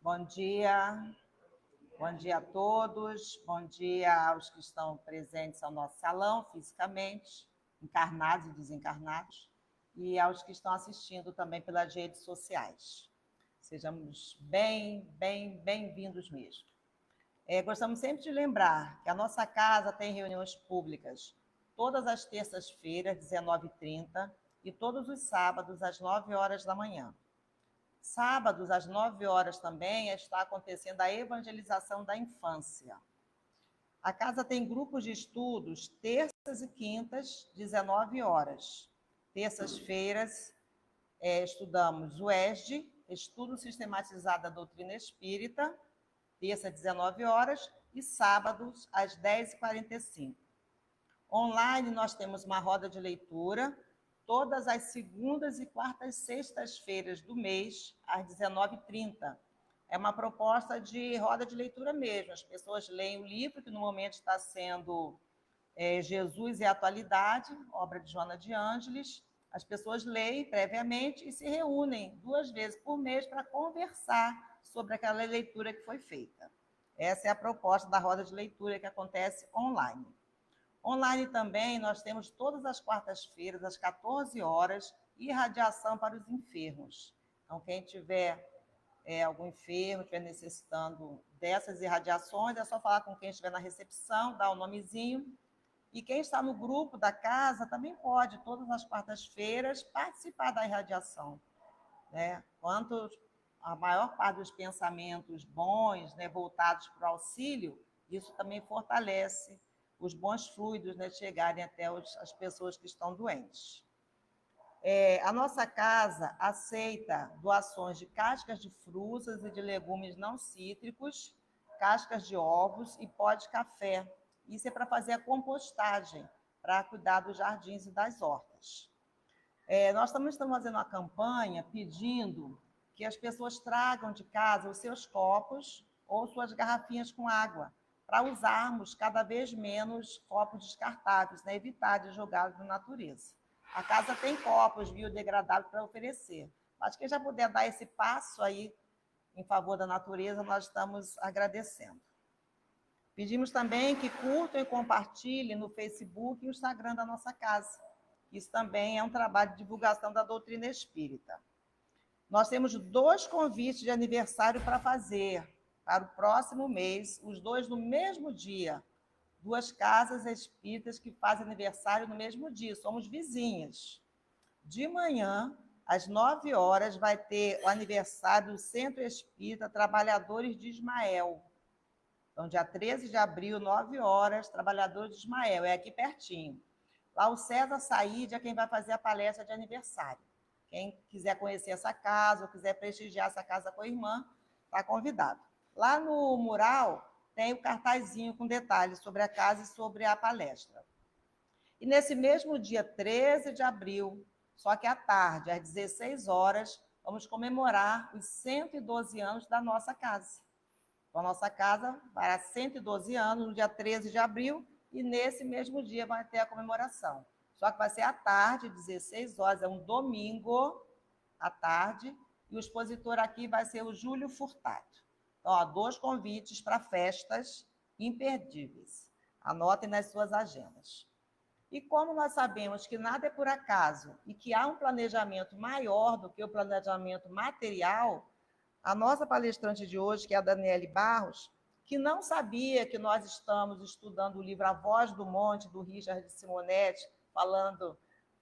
Bom dia a todos, bom dia aos que estão presentes ao nosso salão, fisicamente, encarnados e desencarnados, e aos que estão assistindo também pelas redes sociais. Sejamos bem-vindos mesmo. Gostamos sempre de lembrar que a nossa casa tem reuniões públicas todas as terças-feiras, 19h30, e todos os sábados, às 9 horas da manhã. Sábados, às 9 horas também, está acontecendo a evangelização da infância. A casa tem grupos de estudos terças e quintas, 19 horas. Terças-feiras, estudamos o ESD, Estudo Sistematizado da Doutrina Espírita, terça, 19 horas, e sábados, às 10h45. Online, nós temos uma roda de leitura, todas as segundas e quartas sextas-feiras do mês, às 19h30. É uma proposta de roda de leitura mesmo. As pessoas leem o livro, que no momento está sendo Jesus e a Atualidade, obra de Joana de Ângeles. As pessoas leem previamente e se reúnem 2 vezes por mês para conversar sobre aquela leitura que foi feita. Essa é a proposta da roda de leitura que acontece online. Online também nós temos todas as quartas-feiras, às 14 horas, irradiação para os enfermos. Então, quem tiver algum enfermo, estiver necessitando dessas irradiações, é só falar com quem estiver na recepção, dar o nomezinho. E quem está no grupo da casa também pode, todas as quartas-feiras, participar da irradiação. Né? Quanto a maior parte dos pensamentos bons, né, voltados para o auxílio, isso também fortalece os bons fluidos, né, chegarem até as pessoas que estão doentes. A nossa casa aceita doações de cascas de frutas e de legumes não cítricos, cascas de ovos e pó de café. Isso é para fazer a compostagem, para cuidar dos jardins e das hortas. Nós também estamos fazendo uma campanha pedindo que as pessoas tragam de casa os seus copos ou suas garrafinhas com água, para usarmos cada vez menos copos descartáveis, né? Evitar de jogá-los na natureza. A casa tem copos biodegradáveis para oferecer, mas quem já puder dar esse passo aí em favor da natureza, nós estamos agradecendo. Pedimos também que curtam e compartilhem no Facebook e no Instagram da nossa casa. Isso também é um trabalho de divulgação da doutrina espírita. Nós temos 2 convites de aniversário para fazer para o próximo mês, os 2 no mesmo dia. 2 casas espíritas que fazem aniversário no mesmo dia, somos vizinhas. De manhã, às 9 horas, vai ter o aniversário do Centro Espírita Trabalhadores de Ismael. Então, dia 13 de abril, 9 horas, Trabalhadores de Ismael, é aqui pertinho. Lá o César Saíde é quem vai fazer a palestra de aniversário. Quem quiser conhecer essa casa ou quiser prestigiar essa casa com a irmã, está convidado. Lá no mural tem o cartazinho com detalhes sobre a casa e sobre a palestra. E nesse mesmo dia 13 de abril, só que à tarde, às 16 horas, vamos comemorar os 112 anos da nossa casa. Então, a nossa casa fará 112 anos no dia 13 de abril e nesse mesmo dia vai ter a comemoração. Só que vai ser à tarde, 16 horas, é um domingo à tarde, e o expositor aqui vai ser o Júlio Furtado. Então, 2 convites para festas imperdíveis. Anotem nas suas agendas. E como nós sabemos que nada é por acaso e que há um planejamento maior do que o planejamento material, a nossa palestrante de hoje, que é a Daniele Barros, que não sabia que nós estamos estudando o livro A Voz do Monte, do Richard Simonetti, falando,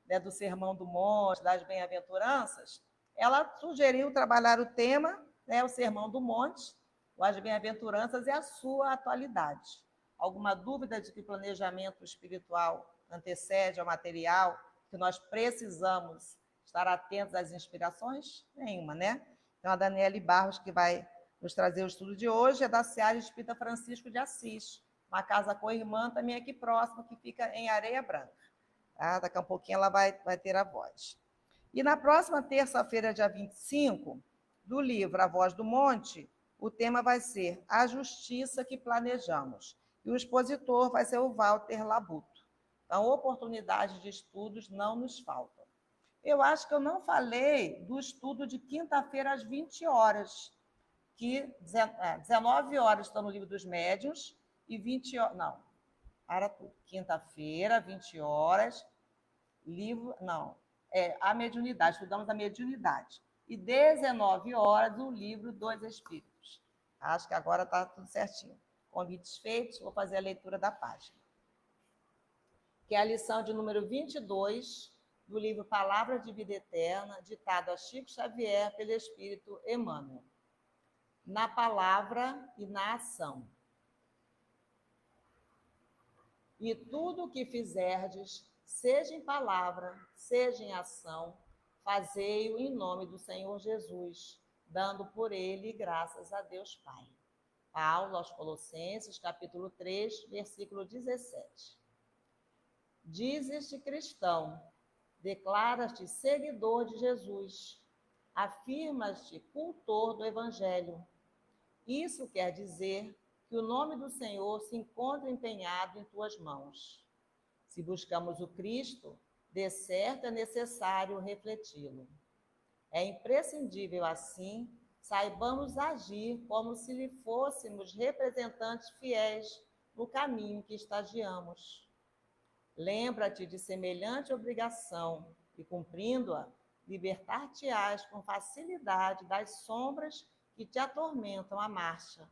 né, do Sermão do Monte, das Bem-aventuranças, ela sugeriu trabalhar o tema, né, o Sermão do Monte, as Bem-aventuranças e a sua atualidade. Alguma dúvida de que planejamento espiritual antecede ao material, que nós precisamos estar atentos às inspirações? Nenhuma, né? Então, a Daniele Barros, que vai nos trazer o estudo de hoje, é da Seara Espírita Francisco de Assis, uma casa co-irmã também aqui próxima, que fica em Areia Branca. Tá? Daqui a um pouquinho ela vai ter a voz. E na próxima terça-feira, dia 25, do livro A Voz do Monte, o tema vai ser A Justiça que Planejamos. E o expositor vai ser o Walter Labuto. Então, oportunidades de estudos não nos faltam. Eu acho que eu não falei do estudo de quinta-feira às 20 horas. que 19 horas estão no Livro dos Médiuns e 20 horas... Não, para tudo. Quinta-feira, 20 horas, livro... Não, a mediunidade, estudamos a mediunidade. E 19 horas, o livro dos Espíritos. Acho que agora está tudo certinho. Convites feitos, vou fazer a leitura da página. Que é a lição de número 22 do livro Palavra de Vida Eterna, ditado a Chico Xavier pelo Espírito Emmanuel. Na palavra e na ação. E tudo o que fizerdes, seja em palavra, seja em ação, fazei-o em nome do Senhor Jesus, dando por ele graças a Deus Pai. Paulo aos Colossenses, capítulo 3, versículo 17. Dizes-te cristão, declaras-te seguidor de Jesus, afirmas-te cultor do Evangelho. Isso quer dizer que o nome do Senhor se encontra empenhado em tuas mãos. Se buscamos o Cristo, de certo é necessário refleti-lo. É imprescindível, assim, saibamos agir como se lhe fôssemos representantes fiéis no caminho que estagiamos. Lembra-te de semelhante obrigação e, cumprindo-a, libertar-te-ás com facilidade das sombras que te atormentam a marcha.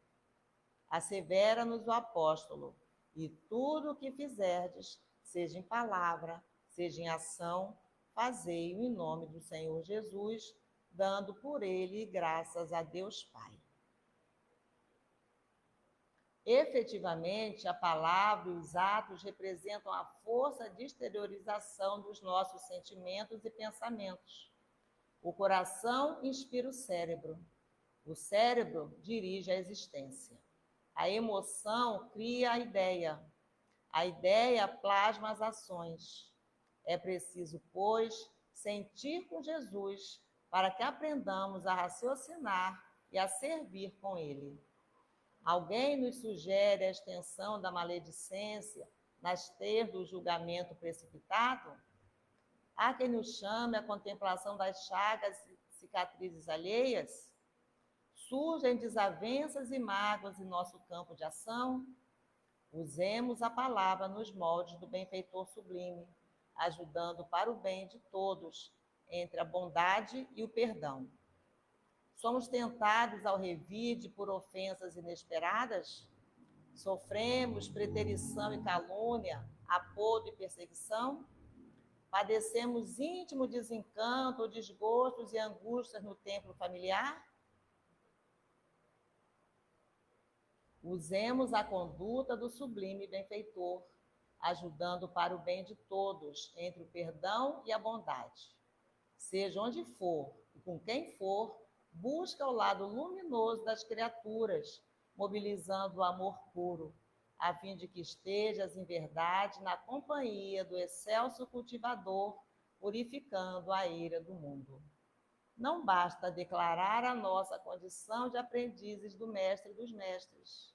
Assevera-nos o apóstolo, e tudo o que fizerdes, seja em palavra, seja em ação, fazei-o em nome do Senhor Jesus, dando por ele graças a Deus Pai. Efetivamente, a palavra e os atos representam a força de exteriorização dos nossos sentimentos e pensamentos. O coração inspira o cérebro dirige a existência. A emoção cria a ideia plasma as ações. É preciso, pois, sentir com Jesus para que aprendamos a raciocinar e a servir com ele. Alguém nos sugere a extensão da maledicência nas teias do julgamento precipitado? Há quem nos chame à contemplação das chagas e cicatrizes alheias? Surgem desavenças e mágoas em nosso campo de ação? Usemos a palavra nos moldes do benfeitor sublime, ajudando para o bem de todos, entre a bondade e o perdão. Somos tentados ao revide por ofensas inesperadas? Sofremos preterição e calúnia, apodo e perseguição? Padecemos íntimo desencanto, desgostos e angústias no templo familiar? Usemos a conduta do sublime benfeitor, ajudando para o bem de todos, entre o perdão e a bondade. Seja onde for e com quem for, busca o lado luminoso das criaturas, mobilizando o amor puro, a fim de que estejas em verdade na companhia do excelso cultivador, purificando a ira do mundo. Não basta declarar a nossa condição de aprendizes do Mestre dos Mestres.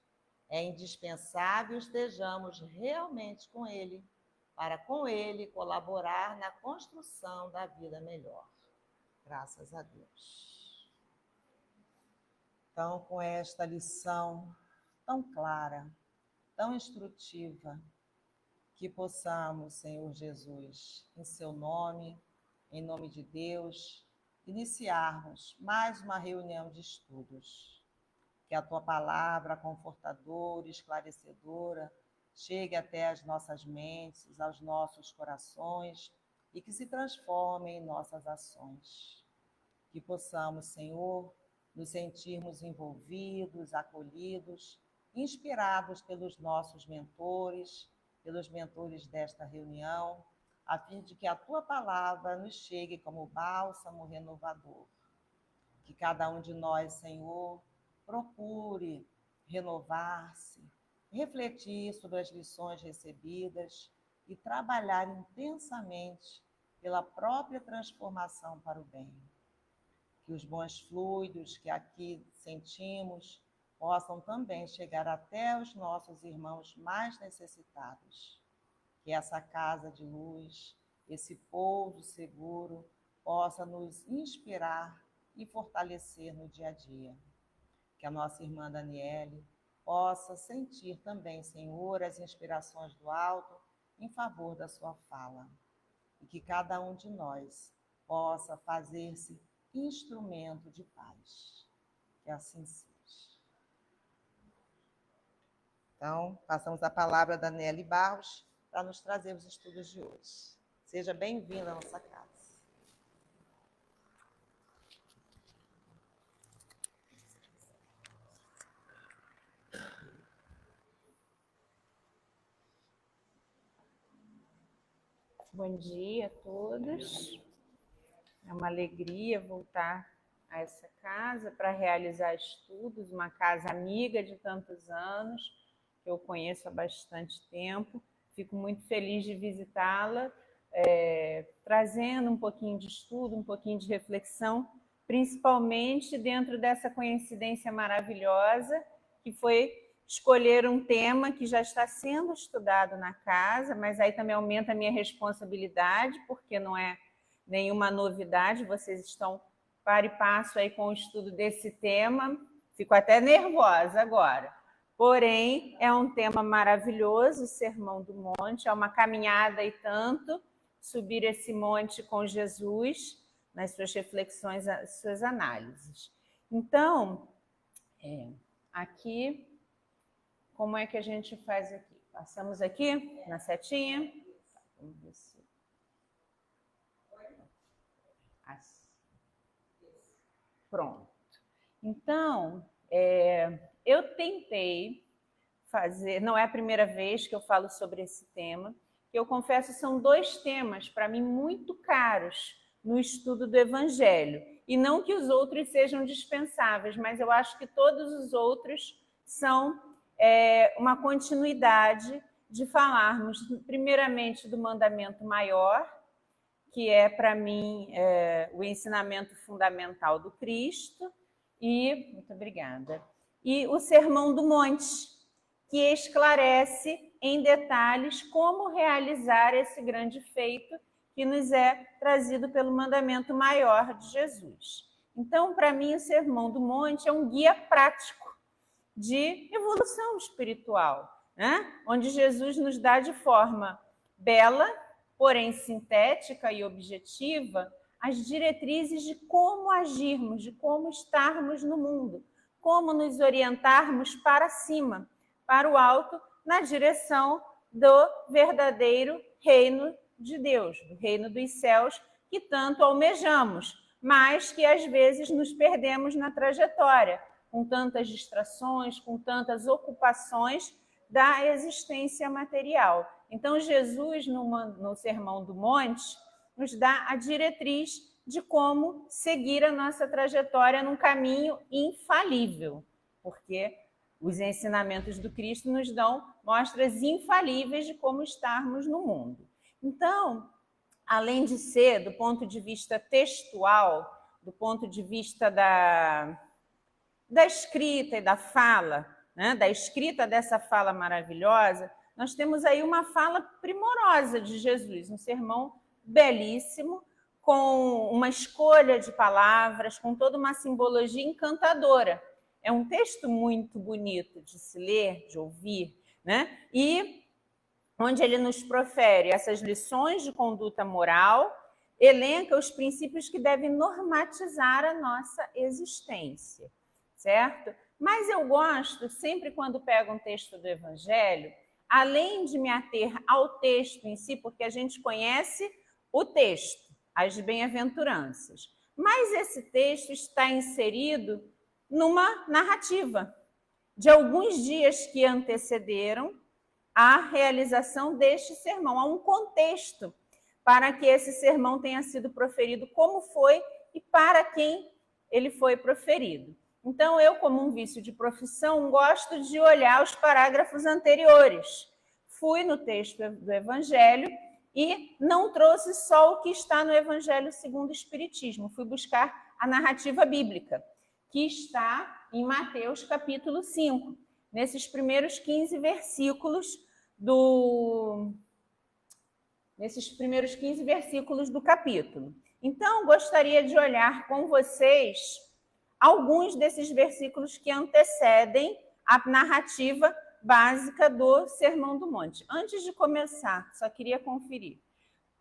É indispensável estejamos realmente com ele, para com ele colaborar na construção da vida melhor. Graças a Deus. Então, com esta lição tão clara, tão instrutiva, que possamos, Senhor Jesus, em seu nome, em nome de Deus, iniciarmos mais uma reunião de estudos. Que a tua palavra confortadora, esclarecedora, chegue até as nossas mentes, aos nossos corações e que se transforme em nossas ações. Que possamos, Senhor, nos sentirmos envolvidos, acolhidos, inspirados pelos nossos mentores, pelos mentores desta reunião, a fim de que a tua palavra nos chegue como bálsamo renovador. Que cada um de nós, Senhor, procure renovar-se, refletir sobre as lições recebidas e trabalhar intensamente pela própria transformação para o bem. Que os bons fluidos que aqui sentimos possam também chegar até os nossos irmãos mais necessitados. Que essa casa de luz, esse pouso seguro, possa nos inspirar e fortalecer no dia a dia. que a nossa irmã Daniele possa sentir também, Senhor, as inspirações do alto em favor da sua fala. E que cada um de nós possa fazer-se instrumento de paz. Que assim seja. Então, passamos a palavra a Daniele Barros para nos trazer os estudos de hoje. Seja bem-vinda à nossa casa. Bom dia a todos. É uma alegria voltar a essa casa para realizar estudos, uma casa amiga de tantos anos, que eu conheço há bastante tempo. Fico muito feliz de visitá-la, trazendo um pouquinho de estudo, um pouquinho de reflexão, principalmente dentro dessa coincidência maravilhosa que foi escolher um tema que já está sendo estudado na casa, mas aí também aumenta a minha responsabilidade, porque não é nenhuma novidade, vocês estão par e passo aí com o estudo desse tema, fico até nervosa agora. Porém, é um tema maravilhoso, o Sermão do Monte, é uma caminhada e tanto, subir esse monte com Jesus, nas suas reflexões, as suas análises. Então, aqui, como é que a gente faz aqui? Passamos aqui na setinha. Vamos ver se... Pronto. Então, eu tentei fazer, não é a primeira vez que eu falo sobre esse tema, que eu confesso são 2 temas, para mim, muito caros no estudo do Evangelho. E não que os outros sejam dispensáveis, mas eu acho que todos os outros são uma continuidade de falarmos, primeiramente, do mandamento maior, que é, para mim, o ensinamento fundamental do Cristo, e, muito obrigada, e o Sermão do Monte, que esclarece em detalhes como realizar esse grande feito que nos é trazido pelo mandamento maior de Jesus. Então, para mim, o Sermão do Monte é um guia prático de evolução espiritual, né? Onde Jesus nos dá de forma bela, porém sintética e objetiva, as diretrizes de como agirmos, de como estarmos no mundo, como nos orientarmos para cima, para o alto, na direção do verdadeiro reino de Deus, do reino dos céus, que tanto almejamos, mas que às vezes nos perdemos na trajetória, com tantas distrações, com tantas ocupações da existência material. Então, Jesus, no Sermão do Monte, nos dá a diretriz de como seguir a nossa trajetória num caminho infalível, porque os ensinamentos do Cristo nos dão mostras infalíveis de como estarmos no mundo. Então, além de ser, do ponto de vista textual, do ponto de vista da escrita e da fala, né, da escrita dessa fala maravilhosa, nós temos aí uma fala primorosa de Jesus, um sermão belíssimo, com uma escolha de palavras, com toda uma simbologia encantadora. É um texto muito bonito de se ler, de ouvir, né? E onde ele nos profere essas lições de conduta moral, elenca os princípios que devem normatizar a nossa existência, certo? Mas eu gosto, sempre quando pego um texto do Evangelho, além de me ater ao texto em si, porque a gente conhece o texto, as bem-aventuranças, mas esse texto está inserido numa narrativa de alguns dias que antecederam a realização deste sermão. Há um contexto para que esse sermão tenha sido proferido, como foi e para quem ele foi proferido. Então, eu, como um vício de profissão, gosto de olhar os parágrafos anteriores. Fui no texto do Evangelho e não trouxe só o que está no Evangelho segundo o Espiritismo. Fui buscar a narrativa bíblica, que está em Mateus capítulo 5, nesses primeiros 15 versículos do capítulo. Então, gostaria de olhar com vocês alguns desses versículos que antecedem a narrativa básica do Sermão do Monte. Antes de começar, só queria conferir.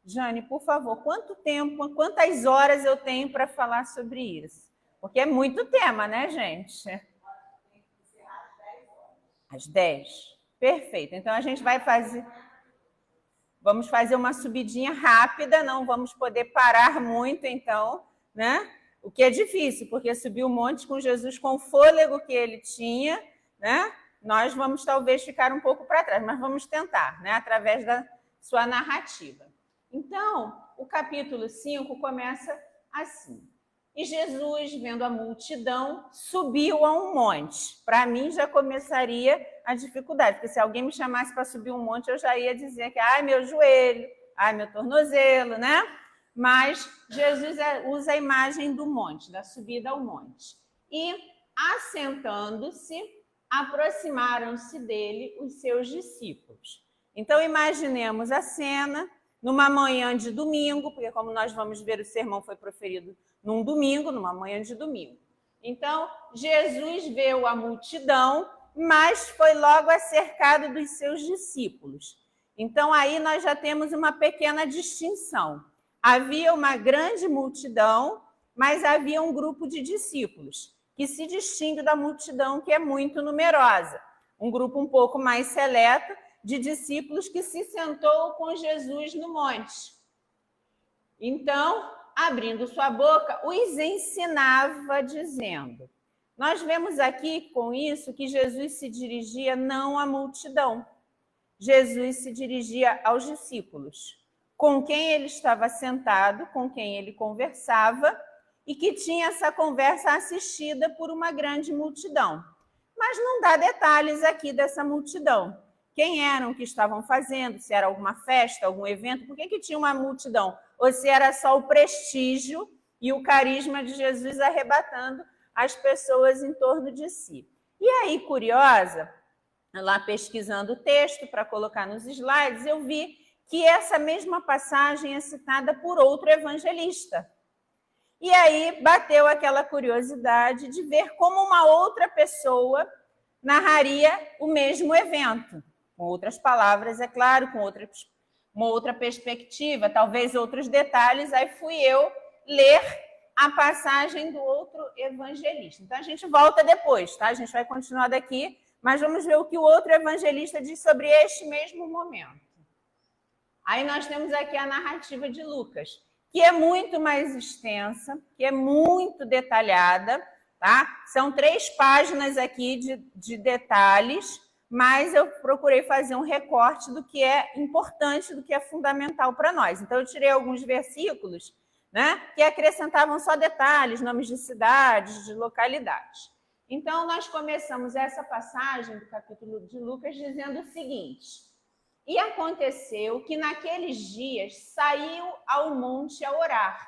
Jane, por favor, quanto tempo, quantas horas eu tenho para falar sobre isso? Porque é muito tema, né, gente? Às 10. Perfeito. Então, a gente vai fazer... Vamos fazer uma subidinha rápida, não vamos poder parar muito, então, né? O que é difícil, porque subir o monte com Jesus com o fôlego que ele tinha, né? Nós vamos talvez ficar um pouco para trás, mas vamos tentar, né? Através da sua narrativa. Então, o capítulo 5 começa assim. E Jesus, vendo a multidão, subiu a um monte. Para mim, já começaria a dificuldade, porque se alguém me chamasse para subir um monte, eu já ia dizer que, ai, meu joelho, ai, meu tornozelo, né? Mas Jesus usa a imagem do monte, da subida ao monte. E, assentando-se, aproximaram-se dele os seus discípulos. Então, imaginemos a cena numa manhã de domingo, porque como nós vamos ver, o sermão foi proferido num domingo, numa manhã de domingo. Então, Jesus viu a multidão, mas foi logo cercado dos seus discípulos. Então, aí nós já temos uma pequena distinção. Havia uma grande multidão, mas havia um grupo de discípulos, que se distingue da multidão, que é muito numerosa. Um grupo um pouco mais seleto de discípulos que se sentou com Jesus no monte. Então, abrindo sua boca, os ensinava, dizendo... Nós vemos aqui, com isso, que Jesus se dirigia não à multidão. Jesus se dirigia aos discípulos, com quem ele estava sentado, com quem ele conversava, e que tinha essa conversa assistida por uma grande multidão. Mas não dá detalhes aqui dessa multidão. Quem eram que estavam fazendo, se era alguma festa, algum evento, por que tinha uma multidão? Ou se era só o prestígio e o carisma de Jesus arrebatando as pessoas em torno de si. E aí, curiosa, lá pesquisando o texto para colocar nos slides, eu vi que essa mesma passagem é citada por outro evangelista. E aí bateu aquela curiosidade de ver como uma outra pessoa narraria o mesmo evento. Com outras palavras, é claro, com uma outra perspectiva, talvez outros detalhes. Aí fui eu ler a passagem do outro evangelista. Então, a gente volta depois, tá? A gente vai continuar daqui, mas vamos ver o que o outro evangelista diz sobre este mesmo momento. Aí nós temos aqui a narrativa de Lucas, que é muito mais extensa, que é muito detalhada, tá? São 3 páginas aqui de detalhes, mas eu procurei fazer um recorte do que é importante, do que é fundamental para nós. Então, eu tirei alguns versículos, né, que acrescentavam só detalhes, nomes de cidades, de localidades. Então, nós começamos essa passagem do capítulo de Lucas dizendo o seguinte: e aconteceu que naqueles dias saiu ao monte a orar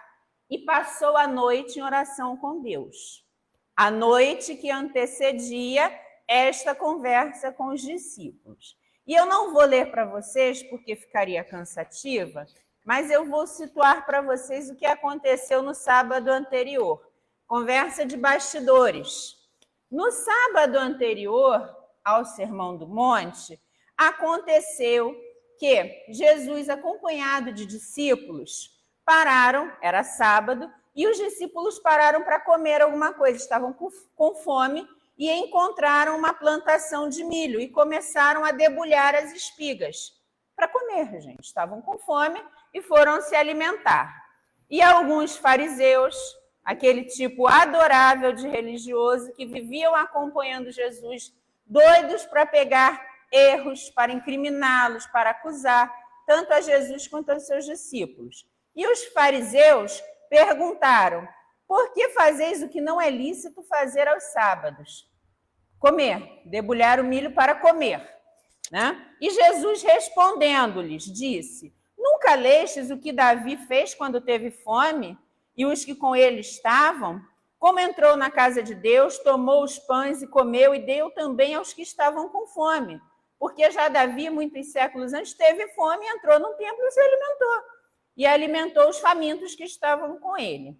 e passou a noite em oração com Deus. A noite que antecedia esta conversa com os discípulos. E eu não vou ler para vocês porque ficaria cansativa, mas eu vou situar para vocês o que aconteceu no sábado anterior. Conversa de bastidores. No sábado anterior ao Sermão do Monte, aconteceu que Jesus, acompanhado de discípulos, pararam, era sábado, e os discípulos pararam para comer alguma coisa, estavam com fome e encontraram uma plantação de milho e começaram a debulhar as espigas para comer, gente. Estavam com fome e foram se alimentar. E alguns fariseus, aquele tipo adorável de religioso que viviam acompanhando Jesus, doidos para pegar erros, para incriminá-los, para acusar tanto a Jesus quanto aos seus discípulos. E os fariseus perguntaram: por que fazeis o que não é lícito fazer aos sábados? Comer, debulhar o milho para comer, né? E Jesus respondendo-lhes disse: nunca lestes o que Davi fez quando teve fome e os que com ele estavam? Como entrou na casa de Deus, tomou os pães e comeu e deu também aos que estavam com fome. Porque já Davi, muitos séculos antes, teve fome, entrou no templo e se alimentou. E alimentou os famintos que estavam com ele.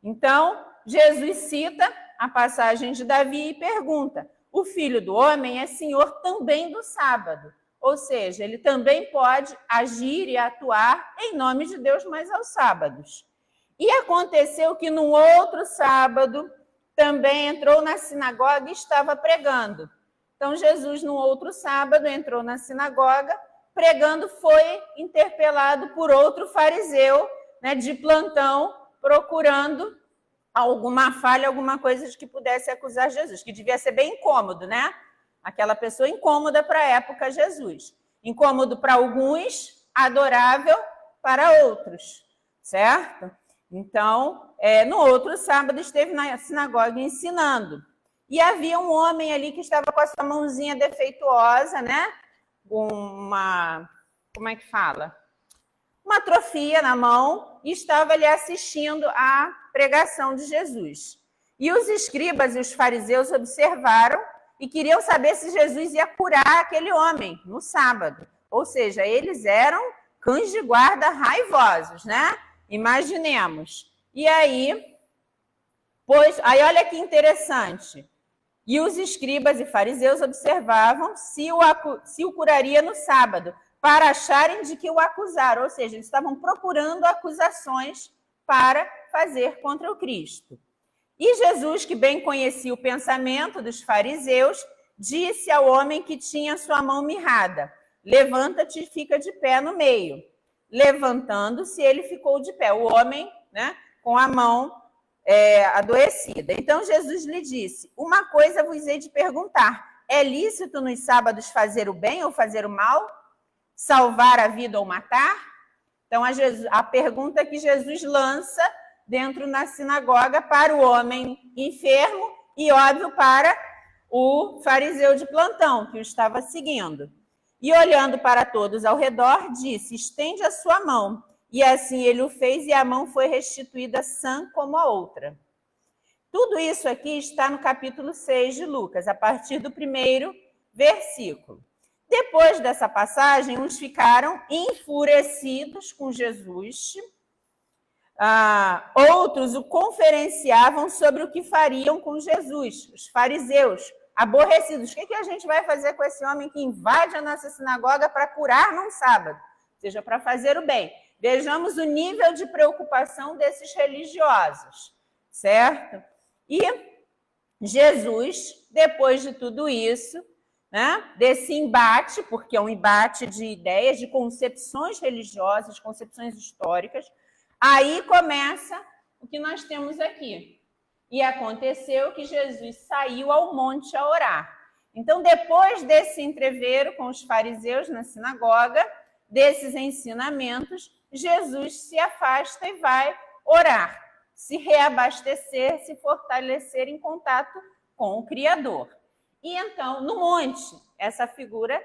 Então, Jesus cita a passagem de Davi e pergunta: o Filho do Homem é Senhor também do sábado. Ou seja, ele também pode agir e atuar em nome de Deus, mas aos sábados. E aconteceu que num outro sábado também entrou na sinagoga e estava pregando. Então, Jesus, num outro sábado, entrou na sinagoga, pregando, foi interpelado por outro fariseu, né, de plantão, procurando alguma falha, alguma coisa de que pudesse acusar Jesus, que devia ser bem incômodo, né? Aquela pessoa incômoda para a época Jesus. Incômodo para alguns, adorável para outros, certo? Então, no outro sábado, esteve na sinagoga ensinando. E havia um homem ali que estava com a sua mãozinha defeituosa, né? Uma, como é que fala? Uma atrofia na mão, e estava ali assistindo à pregação de Jesus. E os escribas e os fariseus observaram e queriam saber se Jesus ia curar aquele homem no sábado. Ou seja, eles eram cães de guarda raivosos, né? Imaginemos. E aí, olha que interessante. E os escribas e fariseus observavam se o curaria no sábado, para acharem de que o acusaram. Ou seja, eles estavam procurando acusações para fazer contra o Cristo. E Jesus, que bem conhecia o pensamento dos fariseus, disse ao homem que tinha sua mão mirrada: levanta-te e fica de pé no meio. Levantando-se, ele ficou de pé. O homem, né, com a mão adoecida. Então Jesus lhe disse: uma coisa vos hei de perguntar: é lícito nos sábados fazer o bem ou fazer o mal? Salvar a vida ou matar? Então a pergunta que Jesus lança dentro na sinagoga para o homem enfermo e, óbvio, para o fariseu de plantão que o estava seguindo. E olhando para todos ao redor, disse: estende a sua mão. E assim ele o fez, e a mão foi restituída sã como a outra. Tudo isso aqui está no capítulo 6 de Lucas, a partir do 1º versículo. Depois dessa passagem, uns ficaram enfurecidos com Jesus, outros o conferenciavam sobre o que fariam com Jesus, os fariseus, aborrecidos. O que a gente vai fazer com esse homem que invade a nossa sinagoga para curar num sábado? Ou seja, para fazer o bem. Vejamos o nível de preocupação desses religiosos, certo? E Jesus, depois de tudo isso, né, desse embate, porque é um embate de ideias, de concepções religiosas, concepções históricas, aí começa o que nós temos aqui. E aconteceu que Jesus saiu ao monte a orar. Então, depois desse entrevero com os fariseus na sinagoga, desses ensinamentos, Jesus se afasta e vai orar, se reabastecer, se fortalecer em contato com o Criador. E então, no monte, essa figura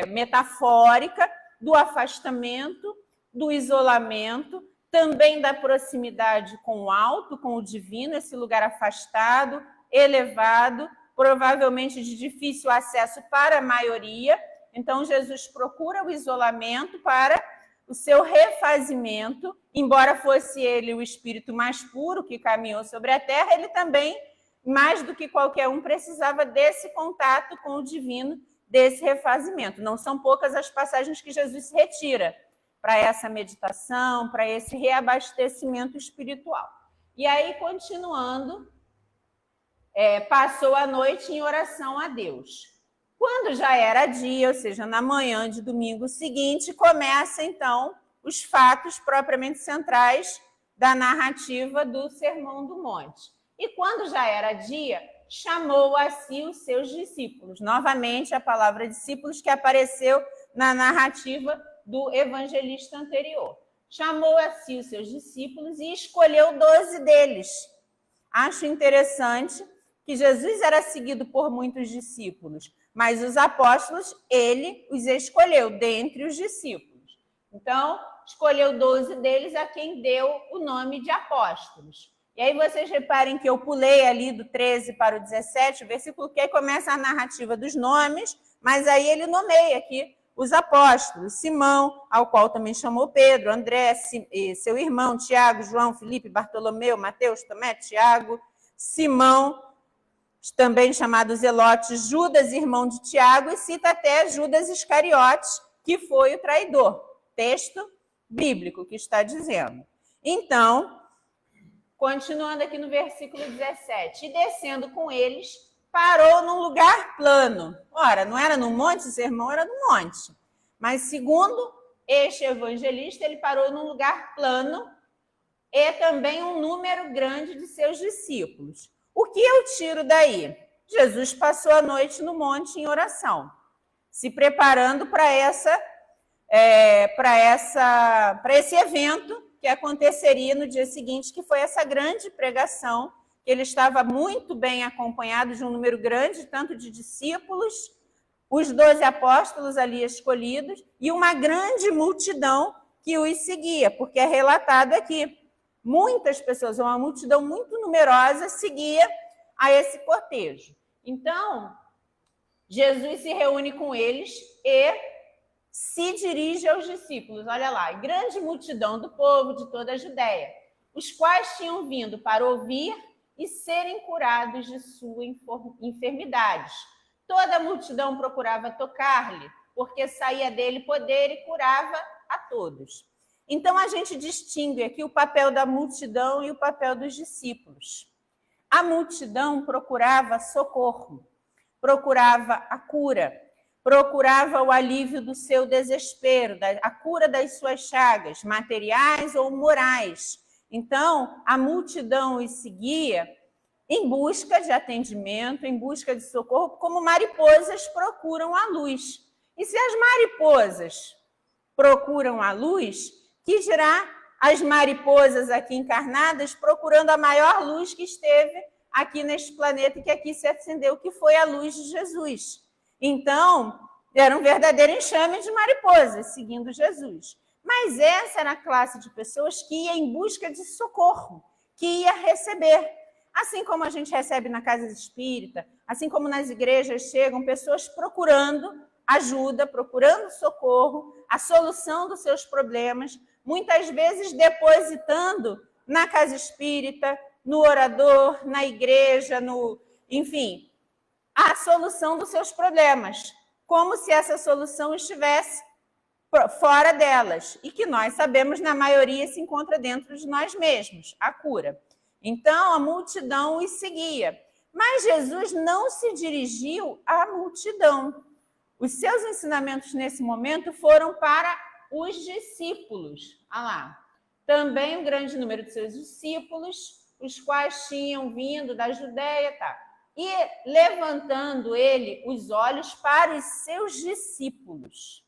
metafórica do afastamento, do isolamento, também da proximidade com o alto, com o divino, esse lugar afastado, elevado, provavelmente de difícil acesso para a maioria. Então, Jesus procura o isolamento para o seu refazimento. Embora fosse ele o espírito mais puro que caminhou sobre a terra, ele também, mais do que qualquer um, precisava desse contato com o divino, desse refazimento. Não são poucas as passagens que Jesus se retira para essa meditação, para esse reabastecimento espiritual. E aí, continuando, passou a noite em oração a Deus. Quando já era dia, ou seja, na manhã de domingo seguinte, começa, então, os fatos propriamente centrais da narrativa do Sermão do Monte. E quando já era dia, chamou a si os seus discípulos. Novamente, a palavra discípulos que apareceu na narrativa do evangelista anterior. Chamou a si os seus discípulos e escolheu 12 deles. Acho interessante que Jesus era seguido por muitos discípulos, mas os apóstolos, ele os escolheu dentre os discípulos. Então, escolheu 12 deles a quem deu o nome de apóstolos. E aí vocês reparem que eu pulei ali do 13 para o 17, o versículo que aí começa a narrativa dos nomes, mas aí ele nomeia aqui os apóstolos: Simão, ao qual também chamou Pedro, André, seu irmão, Tiago, João, Filipe, Bartolomeu, Mateus, Tomé, Tiago, Simão, também chamado Zelote, Judas, irmão de Tiago, e cita até Judas Iscariotes, que foi o traidor. Texto bíblico que está dizendo. Então, continuando aqui no versículo 17, e descendo com eles, parou num lugar plano. Ora, não era no monte, o sermão era no monte. Mas segundo este evangelista, ele parou num lugar plano e também um número grande de seus discípulos. O que eu tiro daí? Jesus passou a noite no monte em oração, se preparando para esse evento que aconteceria no dia seguinte, que foi essa grande pregação, que ele estava muito bem acompanhado de um número grande, tanto de discípulos, os 12 apóstolos ali escolhidos, e uma grande multidão que os seguia, porque é relatado aqui. Muitas pessoas, uma multidão muito numerosa, seguia a esse cortejo. Então, Jesus se reúne com eles e se dirige aos discípulos. Olha lá, grande multidão do povo de toda a Judéia, os quais tinham vindo para ouvir e serem curados de suas enfermidades. Toda a multidão procurava tocar-lhe, porque saía dele poder e curava a todos. Então, a gente distingue aqui o papel da multidão e o papel dos discípulos. A multidão procurava socorro, procurava a cura, procurava o alívio do seu desespero, a cura das suas chagas, materiais ou morais. Então, a multidão os seguia em busca de atendimento, em busca de socorro, como mariposas procuram a luz. E se as mariposas procuram a luz, que dirá as mariposas aqui encarnadas procurando a maior luz que esteve aqui neste planeta e que aqui se acendeu, que foi a luz de Jesus. Então, era um verdadeiro enxame de mariposas seguindo Jesus. Mas essa era a classe de pessoas que ia em busca de socorro, que ia receber. Assim como a gente recebe na casa espírita, assim como nas igrejas chegam pessoas procurando ajuda, procurando socorro, a solução dos seus problemas, muitas vezes depositando na casa espírita, no orador, na igreja, enfim, a solução dos seus problemas, como se essa solução estivesse fora delas, e que nós sabemos, na maioria, se encontra dentro de nós mesmos, a cura. Então, a multidão os seguia, mas Jesus não se dirigiu à multidão. Os seus ensinamentos nesse momento foram para os discípulos. Olha lá. Também um grande número de seus discípulos, os quais tinham vindo da Judéia, tá? E levantando ele os olhos para os seus discípulos.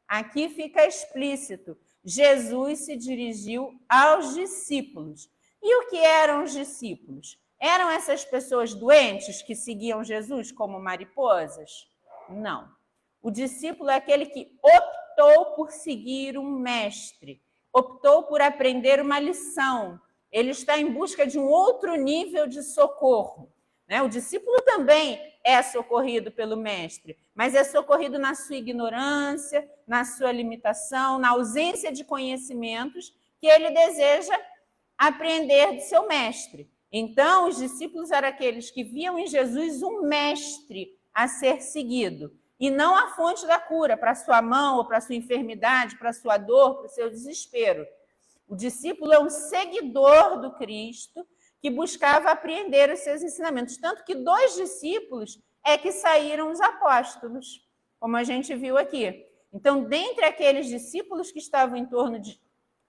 Aqui fica explícito, Jesus se dirigiu aos discípulos. E o que eram os discípulos? Eram essas pessoas doentes que seguiam Jesus como mariposas? Não. O discípulo é aquele que optou por seguir um mestre, optou por aprender uma lição. Ele está em busca de um outro nível de socorro. O discípulo também é socorrido pelo mestre, mas é socorrido na sua ignorância, na sua limitação, na ausência de conhecimentos que ele deseja aprender de seu mestre. Então, os discípulos eram aqueles que viam em Jesus um mestre a ser seguido, e não a fonte da cura para a sua mão, ou para a sua enfermidade, para a sua dor, para o seu desespero. O discípulo é um seguidor do Cristo, que buscava apreender os seus ensinamentos. Tanto que 2 discípulos é que saíram os apóstolos, como a gente viu aqui. Então, dentre aqueles discípulos que estavam em torno de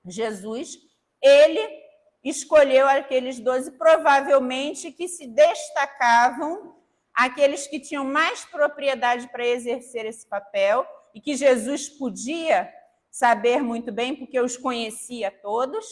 Jesus, ele escolheu aqueles 12, provavelmente, que se destacavam, aqueles que tinham mais propriedade para exercer esse papel, e que Jesus podia saber muito bem, porque os conhecia todos.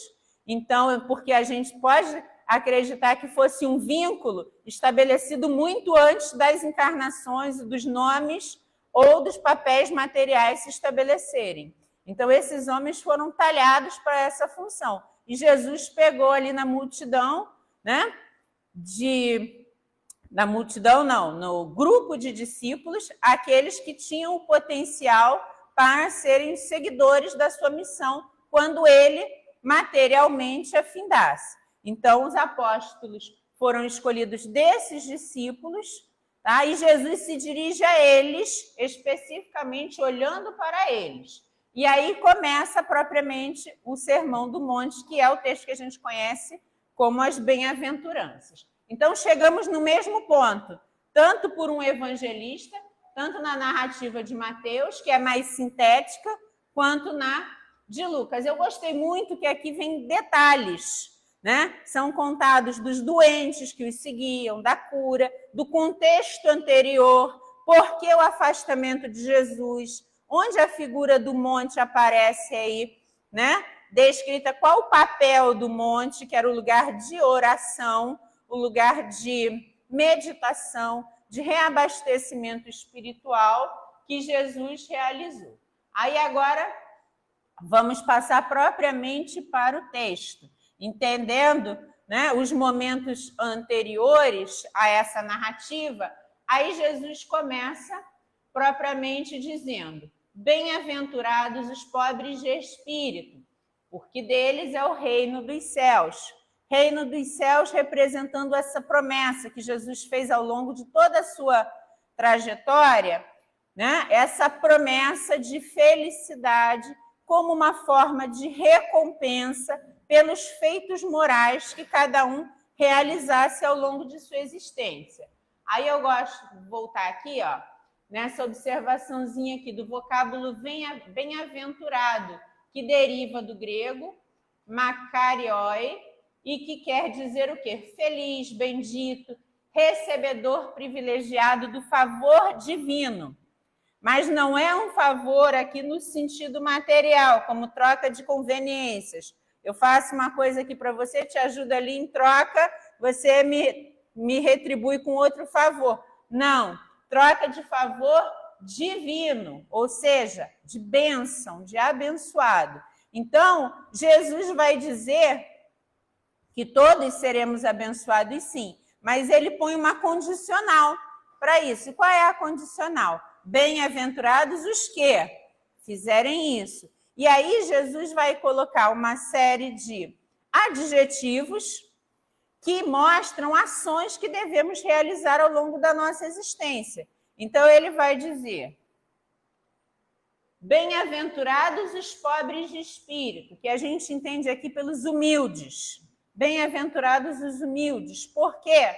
Então, porque a gente pode acreditar que fosse um vínculo estabelecido muito antes das encarnações, dos nomes ou dos papéis materiais se estabelecerem. Então, esses homens foram talhados para essa função. E Jesus pegou ali na multidão, no grupo de discípulos, aqueles que tinham o potencial para serem seguidores da sua missão, quando ele materialmente afindasse. Então, os apóstolos foram escolhidos desses discípulos, tá? E Jesus se dirige a eles, especificamente olhando para eles. E aí começa propriamente o Sermão do Monte, que é o texto que a gente conhece como as bem-aventuranças. Então, chegamos no mesmo ponto, tanto por um evangelista, tanto na narrativa de Mateus, que é mais sintética, quanto na de Lucas. Eu gostei muito que aqui vem detalhes, né? São contados dos doentes que os seguiam, da cura, do contexto anterior, por que o afastamento de Jesus, onde a figura do monte aparece aí, né? Descrita qual o papel do monte, que era o lugar de oração, o lugar de meditação, de reabastecimento espiritual que Jesus realizou. Aí agora vamos passar propriamente para o texto, entendendo, né, os momentos anteriores a essa narrativa. Aí Jesus começa propriamente dizendo: bem-aventurados os pobres de espírito, porque deles é o reino dos céus. Reino dos céus representando essa promessa que Jesus fez ao longo de toda a sua trajetória, né? Essa promessa de felicidade como uma forma de recompensa pelos feitos morais que cada um realizasse ao longo de sua existência. Aí eu gosto de voltar aqui, ó, nessa observaçãozinha aqui do vocábulo bem-aventurado, que deriva do grego makarioi, e que quer dizer o quê? Feliz, bendito, recebedor privilegiado do favor divino. Mas não é um favor aqui no sentido material, como troca de conveniências. Eu faço uma coisa aqui para você, te ajudo ali em troca, você me retribui com outro favor. Não, troca de favor divino, ou seja, de bênção, de abençoado. Então, Jesus vai dizer que todos seremos abençoados, sim, mas ele põe uma condicional para isso. E qual é a condicional? Bem-aventurados os que fizerem isso. E aí Jesus vai colocar uma série de adjetivos que mostram ações que devemos realizar ao longo da nossa existência. Então ele vai dizer: bem-aventurados os pobres de espírito, que a gente entende aqui pelos humildes. Bem-aventurados os humildes. Por quê?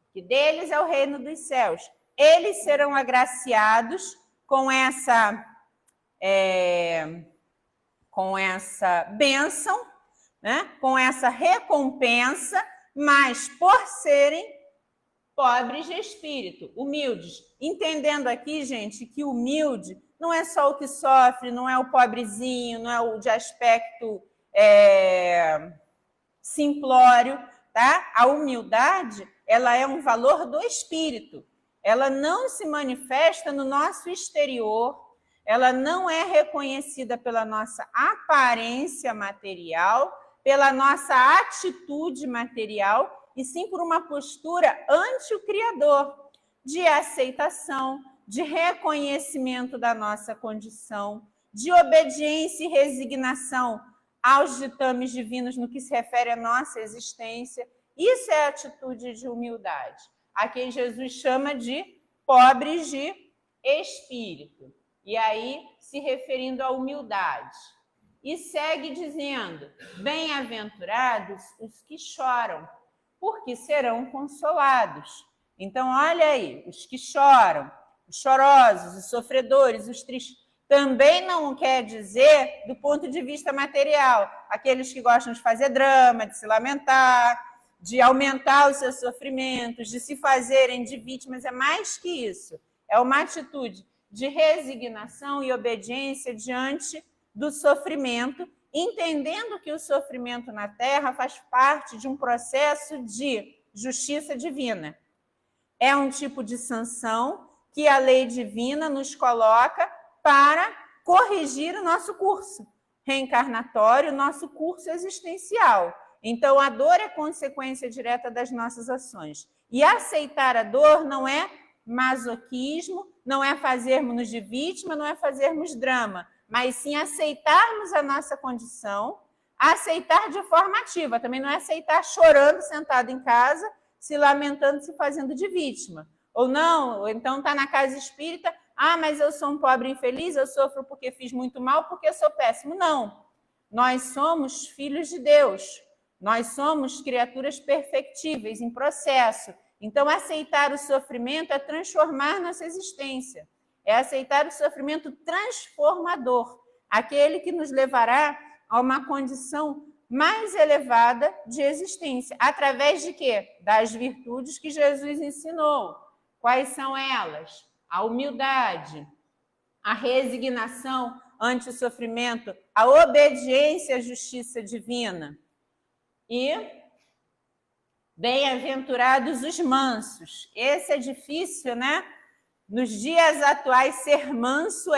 Porque deles é o reino dos céus. Eles serão agraciados com essa bênção, né? Com essa recompensa, mas por serem pobres de espírito, humildes. Entendendo aqui, gente, que humilde não é só o que sofre, não é o pobrezinho, não é o de aspecto simplório, tá? A humildade, ela é um valor do espírito. Ela não se manifesta no nosso exterior, ela não é reconhecida pela nossa aparência material, pela nossa atitude material, e sim por uma postura ante o Criador, de aceitação, de reconhecimento da nossa condição, de obediência e resignação aos ditames divinos no que se refere à nossa existência. Isso é a atitude de humildade, a quem Jesus chama de pobres de espírito. E aí, se referindo à humildade. E segue dizendo: bem-aventurados os que choram, porque serão consolados. Então, olha aí, os que choram, os chorosos, os sofredores, os tristes, também não quer dizer do ponto de vista material, aqueles que gostam de fazer drama, de se lamentar, de aumentar os seus sofrimentos, de se fazerem de vítimas. É mais que isso. É uma atitude de resignação e obediência diante do sofrimento, entendendo que o sofrimento na Terra faz parte de um processo de justiça divina. É um tipo de sanção que a lei divina nos coloca para corrigir o nosso curso reencarnatório, o nosso curso existencial. Então, a dor é consequência direta das nossas ações. E aceitar a dor não é masoquismo, não é fazermos de vítima, não é fazermos drama, mas sim aceitarmos a nossa condição, aceitar de forma ativa. Também não é aceitar chorando, sentado em casa, se lamentando, se fazendo de vítima. Ou não, ou então está na casa espírita, mas eu sou um pobre infeliz, eu sofro porque fiz muito mal, porque eu sou péssimo. Não, nós somos filhos de Deus, nós somos criaturas perfectíveis, em processo. Então, aceitar o sofrimento é transformar nossa existência, é aceitar o sofrimento transformador, aquele que nos levará a uma condição mais elevada de existência. Através de quê? Das virtudes que Jesus ensinou. Quais são elas? A humildade, a resignação ante o sofrimento, a obediência à justiça divina. E bem-aventurados os mansos. Esse é difícil, né? Nos dias atuais, ser manso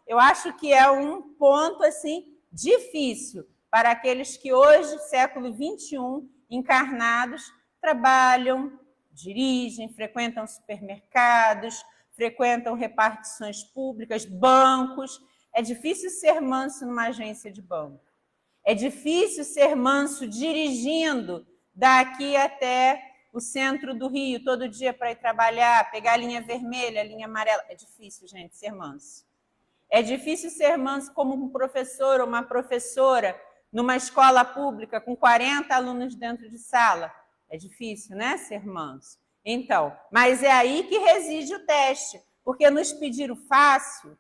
eu acho que é um ponto assim difícil para aqueles que hoje, século XXI, encarnados, trabalham, dirigem, frequentam supermercados, frequentam repartições públicas, bancos. É difícil ser manso numa agência de banco. É difícil ser manso dirigindo daqui até o centro do Rio, todo dia para ir trabalhar, pegar a linha vermelha, a linha amarela. É difícil, gente, ser manso. É difícil ser manso como um professor ou uma professora numa escola pública com 40 alunos dentro de sala. É difícil, né, ser manso? Então, mas é aí que reside o teste, porque nos pedir o fácil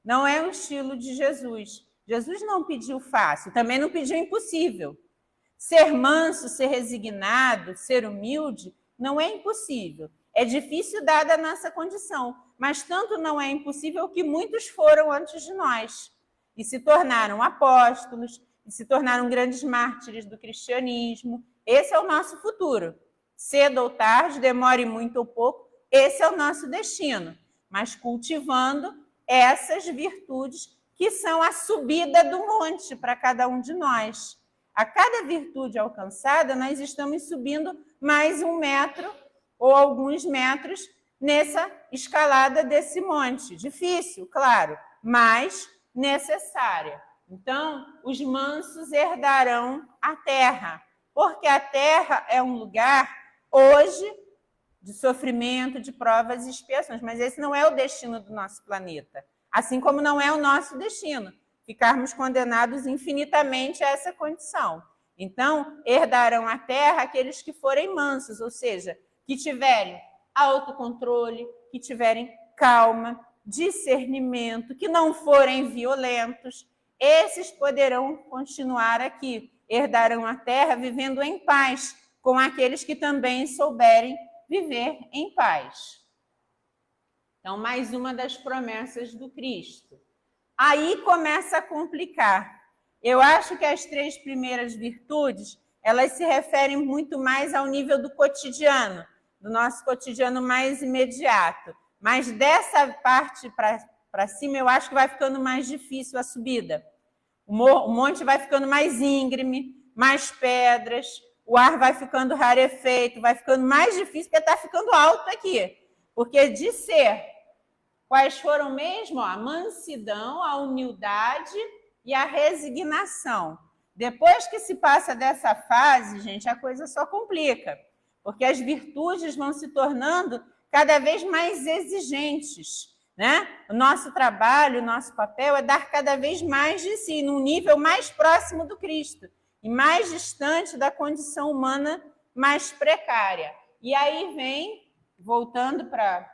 não é o estilo de Jesus. Jesus não pediu fácil, também não pediu impossível. Ser manso, ser resignado, ser humilde, não é impossível. É difícil dada a nossa condição, mas tanto não é impossível que muitos foram antes de nós e se tornaram apóstolos, e se tornaram grandes mártires do cristianismo. Esse é o nosso futuro. Cedo ou tarde, demore muito ou pouco, esse é o nosso destino. Mas cultivando essas virtudes que são a subida do monte para cada um de nós. A cada virtude alcançada, nós estamos subindo mais 1 metro ou alguns metros nessa escalada desse monte. Difícil, claro, mas necessária. Então, os mansos herdarão a terra, porque a terra é um lugar, hoje, de sofrimento, de provas e expiações, mas esse não é o destino do nosso planeta, assim como não é o nosso destino, ficarmos condenados infinitamente a essa condição. Então, herdarão a terra aqueles que forem mansos, ou seja, que tiverem autocontrole, que tiverem calma, discernimento, que não forem violentos. Esses poderão continuar aqui, herdarão a terra vivendo em paz com aqueles que também souberem viver em paz. Então, mais uma das promessas do Cristo. Aí começa a complicar. Eu acho que as 3 primeiras virtudes, elas se referem muito mais ao nível do cotidiano, do nosso cotidiano mais imediato. Mas dessa parte para cima, eu acho que vai ficando mais difícil a subida. O monte vai ficando mais íngreme, mais pedras, o ar vai ficando rarefeito, vai ficando mais difícil, porque está ficando alto aqui. Porque de ser, quais foram mesmo? A mansidão, a humildade e a resignação. Depois que se passa dessa fase, gente, a coisa só complica, porque as virtudes vão se tornando cada vez mais exigentes, né? O nosso trabalho, o nosso papel é dar cada vez mais de si, num nível mais próximo do Cristo e mais distante da condição humana mais precária. E aí vem, voltando para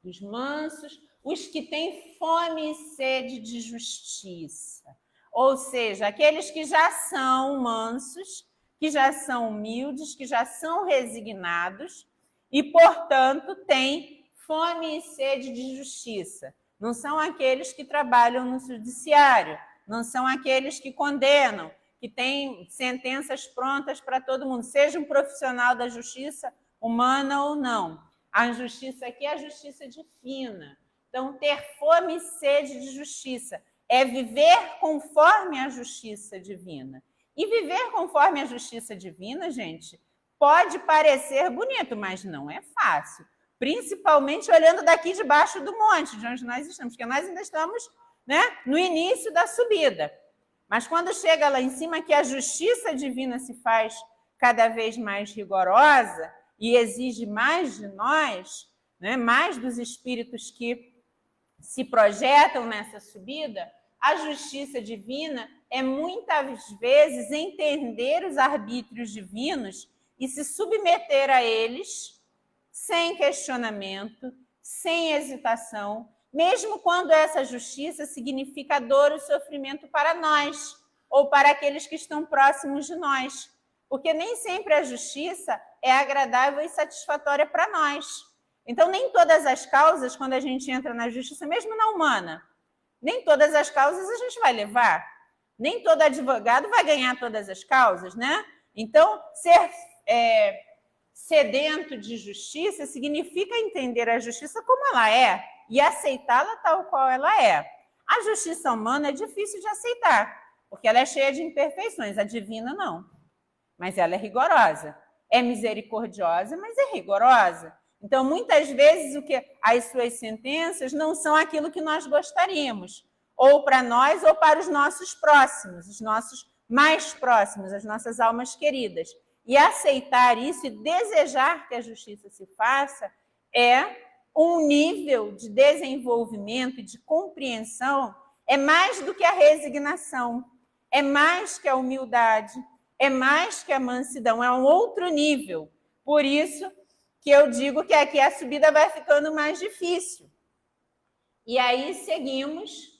os mansos, os que têm fome e sede de justiça. Ou seja, aqueles que já são mansos, que já são humildes, que já são resignados e, portanto, têm fome e sede de justiça. Não são aqueles que trabalham no judiciário, não são aqueles que condenam, que têm sentenças prontas para todo mundo, seja um profissional da justiça, humana ou não. A justiça aqui é a justiça divina. Então, ter fome e sede de justiça é viver conforme a justiça divina. E viver conforme a justiça divina, gente, pode parecer bonito, mas não é fácil. Principalmente olhando daqui debaixo do monte, de onde nós estamos, porque nós ainda estamos, né, no início da subida. Mas quando chega lá em cima, que a justiça divina se faz cada vez mais rigorosa e exige mais de nós, né, mais dos espíritos que se projetam nessa subida, a justiça divina é muitas vezes entender os arbítrios divinos e se submeter a eles sem questionamento, sem hesitação, mesmo quando essa justiça significa dor e sofrimento para nós ou para aqueles que estão próximos de nós. Porque nem sempre a justiça é agradável e satisfatória para nós. Então, nem todas as causas, quando a gente entra na justiça, mesmo na humana, nem todas as causas a gente vai levar. Nem todo advogado vai ganhar todas as causas, né? Então, ser sedento de justiça significa entender a justiça como ela é e aceitá-la tal qual ela é. A justiça humana é difícil de aceitar, porque ela é cheia de imperfeições. A divina não, mas ela é rigorosa. É misericordiosa, mas é rigorosa. Então, muitas vezes, as suas sentenças não são aquilo que nós gostaríamos, ou para nós ou para os nossos próximos, os nossos mais próximos, as nossas almas queridas. E aceitar isso e desejar que a justiça se faça é um nível de desenvolvimento e de compreensão, é mais do que a resignação, é mais que a humildade, é mais que a mansidão, é um outro nível. Por isso que eu digo que aqui a subida vai ficando mais difícil. E aí seguimos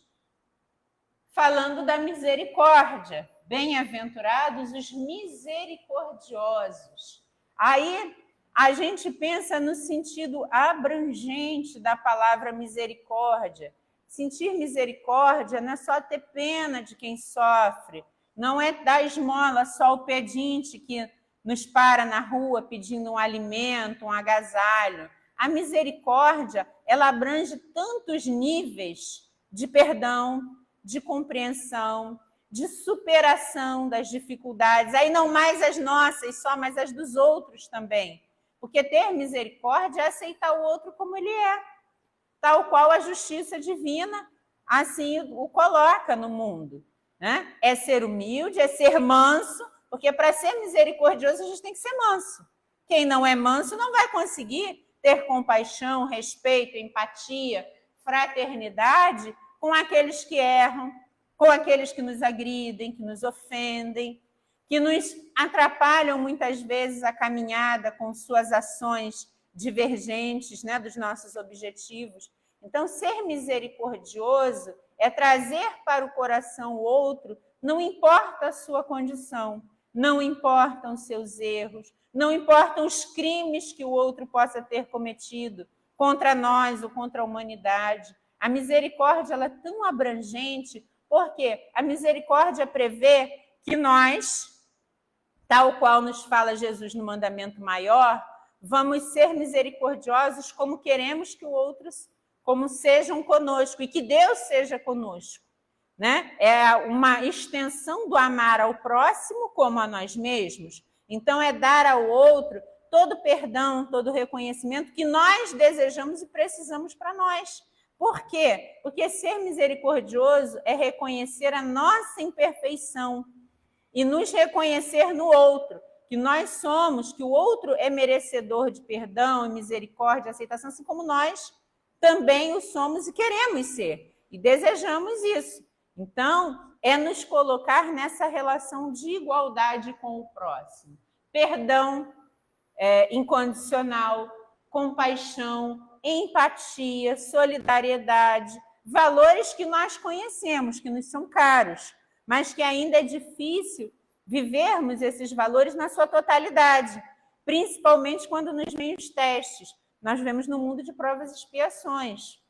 falando da misericórdia. Bem-aventurados os misericordiosos. Aí a gente pensa no sentido abrangente da palavra misericórdia. Sentir misericórdia não é só ter pena de quem sofre, não é dar esmola só ao pedinte que nos para na rua pedindo um alimento, um agasalho. A misericórdia, ela abrange tantos níveis de perdão, de compreensão, de superação das dificuldades, aí não mais as nossas só, mas as dos outros também. Porque ter misericórdia é aceitar o outro como ele é, tal qual a justiça divina assim o coloca no mundo, né? É ser humilde, é ser manso, porque para ser misericordioso a gente tem que ser manso. Quem não é manso não vai conseguir ter compaixão, respeito, empatia, fraternidade com aqueles que erram, com aqueles que nos agridem, que nos ofendem, que nos atrapalham muitas vezes a caminhada com suas ações divergentes, né, dos nossos objetivos. Então, ser misericordioso é trazer para o coração o outro, não importa a sua condição, não importam os seus erros, não importam os crimes que o outro possa ter cometido contra nós ou contra a humanidade. A misericórdia ela é tão abrangente, porque a misericórdia prevê que nós, tal qual nos fala Jesus no mandamento maior, vamos ser misericordiosos como queremos que o outro, como sejam conosco, e que Deus seja conosco. Né? É uma extensão do amar ao próximo como a nós mesmos. Então, é dar ao outro todo o perdão, todo o reconhecimento que nós desejamos e precisamos para nós. Por quê? Porque ser misericordioso é reconhecer a nossa imperfeição e nos reconhecer no outro, que nós somos, que o outro é merecedor de perdão, misericórdia, aceitação, assim como nós também o somos e queremos ser, e desejamos isso. Então, é nos colocar nessa relação de igualdade com o próximo. Perdão incondicional, compaixão, empatia, solidariedade, valores que nós conhecemos, que nos são caros, mas que ainda é difícil vivermos esses valores na sua totalidade, principalmente quando nos vêm os testes. Nós vivemos no mundo de provas e expiações.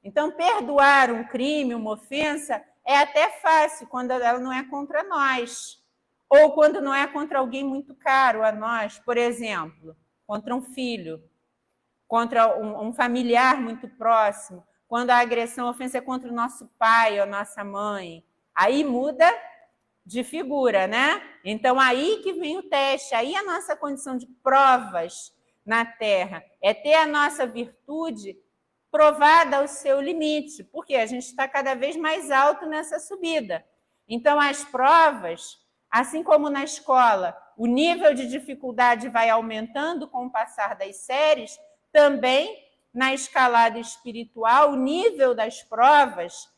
Então, perdoar um crime, uma ofensa, é até fácil quando ela não é contra nós, ou quando não é contra alguém muito caro a nós, por exemplo, contra um filho, contra um familiar muito próximo, quando a agressão, a ofensa é contra o nosso pai ou nossa mãe. Aí muda de figura, né? Então, aí que vem o teste, aí a nossa condição de provas na Terra é ter a nossa virtude provada ao seu limite, porque a gente está cada vez mais alto nessa subida. Então, as provas, assim como na escola, o nível de dificuldade vai aumentando com o passar das séries, também na escalada espiritual, o nível das provas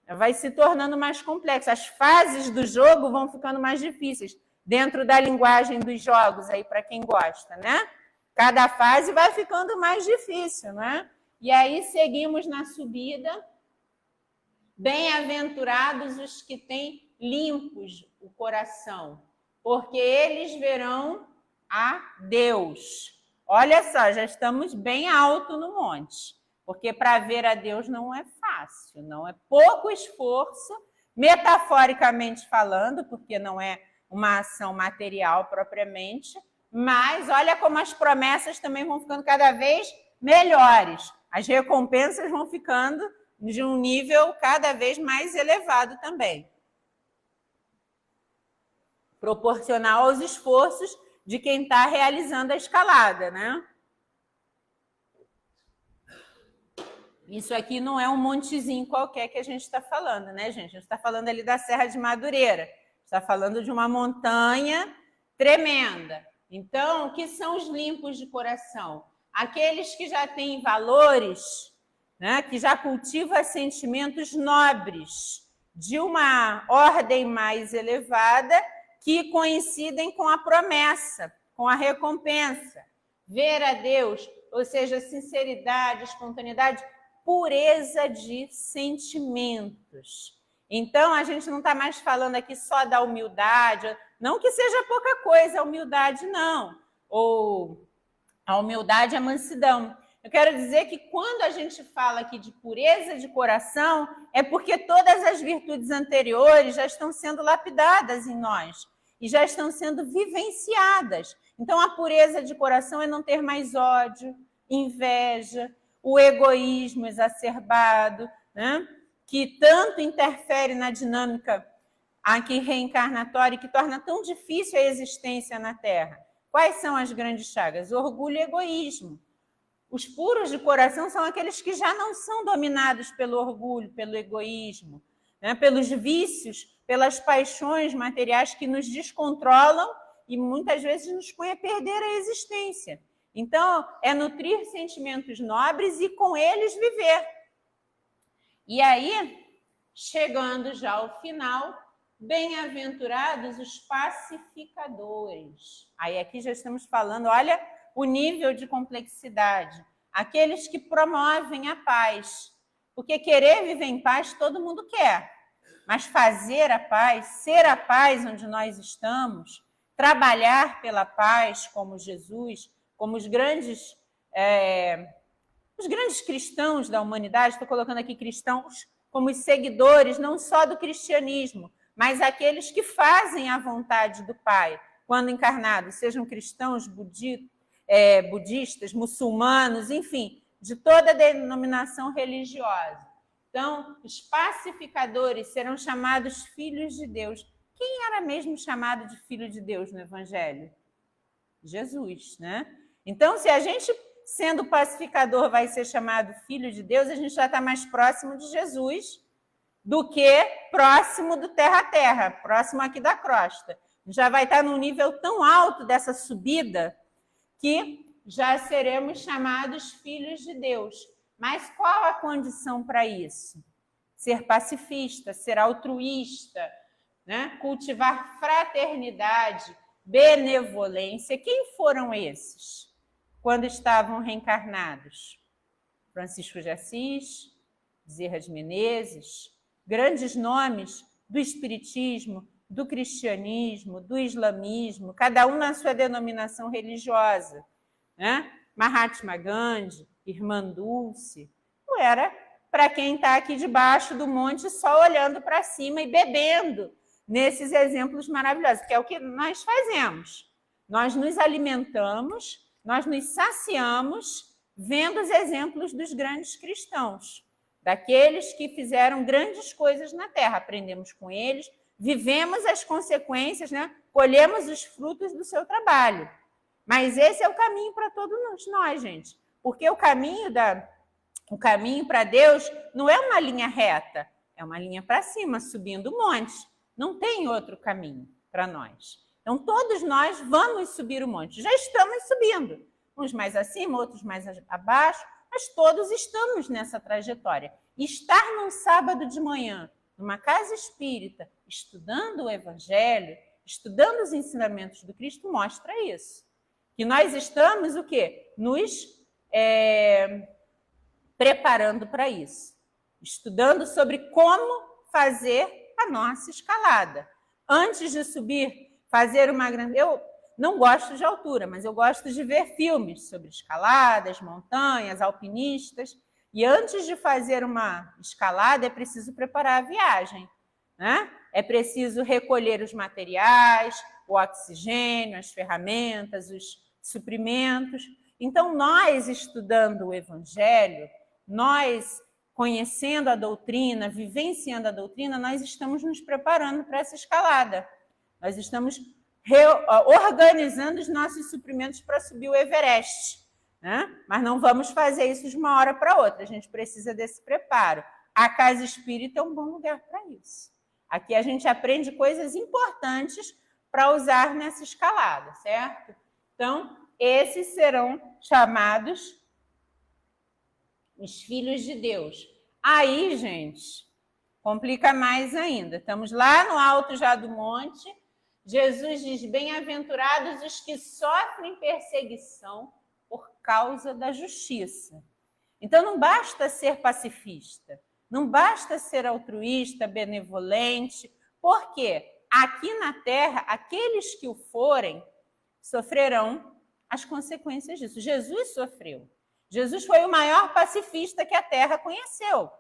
vai se tornando mais complexo. As fases do jogo vão ficando mais difíceis, dentro da linguagem dos jogos, aí para quem gosta, né? Cada fase vai ficando mais difícil, né? E aí seguimos na subida. Bem-aventurados os que têm limpos o coração, porque eles verão a Deus. Olha só, já estamos bem alto no monte, porque para ver a Deus não é fácil, não é pouco esforço, metaforicamente falando, porque não é uma ação material propriamente, mas olha como as promessas também vão ficando cada vez melhores, as recompensas vão ficando de um nível cada vez mais elevado também, proporcional aos esforços de quem está realizando a escalada, né? Isso aqui não é um montezinho qualquer que a gente está falando, né, gente? A gente está falando ali da Serra de Madureira, está falando de uma montanha tremenda. Então, o que são os limpos de coração? Aqueles que já têm valores, né, que já cultivam sentimentos nobres, de uma ordem mais elevada, que coincidem com a promessa, com a recompensa. Ver a Deus, ou seja, sinceridade, espontaneidade, pureza de sentimentos. Então, a gente não está mais falando aqui só da humildade, não que seja pouca coisa a humildade, não. Ou a humildade e a mansidão. Eu quero dizer que quando a gente fala aqui de pureza de coração, é porque todas as virtudes anteriores já estão sendo lapidadas em nós e já estão sendo vivenciadas. Então, a pureza de coração é não ter mais ódio, inveja, o egoísmo exacerbado, né? Que tanto interfere na dinâmica aqui reencarnatória e que torna tão difícil a existência na Terra. Quais são as grandes chagas? Orgulho e egoísmo. Os puros de coração são aqueles que já não são dominados pelo orgulho, pelo egoísmo, né? Pelos vícios, pelas paixões materiais que nos descontrolam e muitas vezes nos põem a perder a existência. Então, é nutrir sentimentos nobres e com eles viver. E aí, chegando já ao final, bem-aventurados os pacificadores. Aí aqui já estamos falando, olha, o nível de complexidade. Aqueles que promovem a paz. Porque querer viver em paz todo mundo quer. Mas fazer a paz, ser a paz onde nós estamos, trabalhar pela paz como Jesus, como os grandes cristãos da humanidade, estou colocando aqui cristãos como os seguidores, não só do cristianismo, mas aqueles que fazem a vontade do Pai, quando encarnados, sejam cristãos, budistas, muçulmanos, enfim, de toda denominação religiosa. Então, os pacificadores serão chamados filhos de Deus. Quem era mesmo chamado de filho de Deus no Evangelho? Jesus, né? Então, se a gente, sendo pacificador, vai ser chamado filho de Deus, a gente já está mais próximo de Jesus do que próximo do terra a terra, próximo aqui da crosta. Já vai estar num nível tão alto dessa subida que já seremos chamados filhos de Deus. Mas qual a condição para isso? Ser pacifista, ser altruísta, né? Cultivar fraternidade, benevolência. Quem foram esses quando estavam reencarnados? Francisco de Assis, Bezerra de Menezes, grandes nomes do espiritismo, do cristianismo, do islamismo, cada um na sua denominação religiosa, né? Mahatma Gandhi, Irmã Dulce, não era para quem está aqui debaixo do monte só olhando para cima e bebendo nesses exemplos maravilhosos, que é o que nós fazemos. Nós nos alimentamos, nós nos saciamos vendo os exemplos dos grandes cristãos, daqueles que fizeram grandes coisas na Terra. Aprendemos com eles, vivemos as consequências, né? Colhemos os frutos do seu trabalho. Mas esse é o caminho para todos nós, gente. Porque o caminho para Deus não é uma linha reta, é uma linha para cima, subindo o monte. Não tem outro caminho para nós. Então, todos nós vamos subir o monte. Já estamos subindo. Uns mais acima, outros mais abaixo, mas todos estamos nessa trajetória. E estar num sábado de manhã, numa casa espírita, estudando o Evangelho, estudando os ensinamentos do Cristo, mostra isso. Que nós estamos o quê? Nos preparando para isso. Estudando sobre como fazer a nossa escalada. Antes de subir, fazer uma grande... Eu não gosto de altura, mas eu gosto de ver filmes sobre escaladas, montanhas, alpinistas. E antes de fazer uma escalada, é preciso preparar a viagem, né? É preciso recolher os materiais, o oxigênio, as ferramentas, os suprimentos. Então, nós estudando o Evangelho, nós conhecendo a doutrina, vivenciando a doutrina, nós estamos nos preparando para essa escalada. Nós estamos organizando os nossos suprimentos para subir o Everest, né? Mas não vamos fazer isso de uma hora para outra. A gente precisa desse preparo. A casa espírita é um bom lugar para isso. Aqui a gente aprende coisas importantes para usar nessa escalada, certo? Então, esses serão chamados os filhos de Deus. Aí, gente, complica mais ainda. Estamos lá no alto já do monte. Jesus diz: bem-aventurados os que sofrem perseguição por causa da justiça. Então, não basta ser pacifista, não basta ser altruísta, benevolente, porque aqui na Terra, aqueles que o forem sofrerão as consequências disso. Jesus sofreu. Jesus foi o maior pacifista que a Terra conheceu.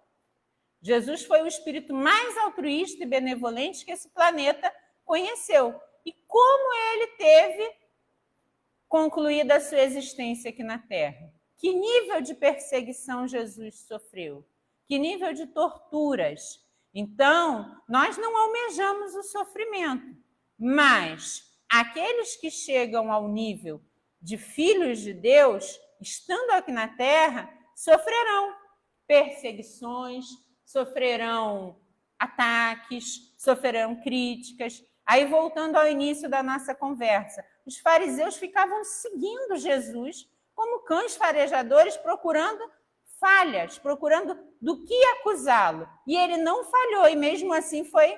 Jesus foi o espírito mais altruísta e benevolente que esse planeta conheceu. E como ele teve concluída a sua existência aqui na Terra? Que nível de perseguição Jesus sofreu? Que nível de torturas? Então, nós não almejamos o sofrimento, mas aqueles que chegam ao nível de filhos de Deus, estando aqui na Terra, sofrerão perseguições, sofrerão ataques, sofrerão críticas. Aí, voltando ao início da nossa conversa, os fariseus ficavam seguindo Jesus como cães farejadores, procurando falhas, procurando do que acusá-lo. E ele não falhou, e mesmo assim foi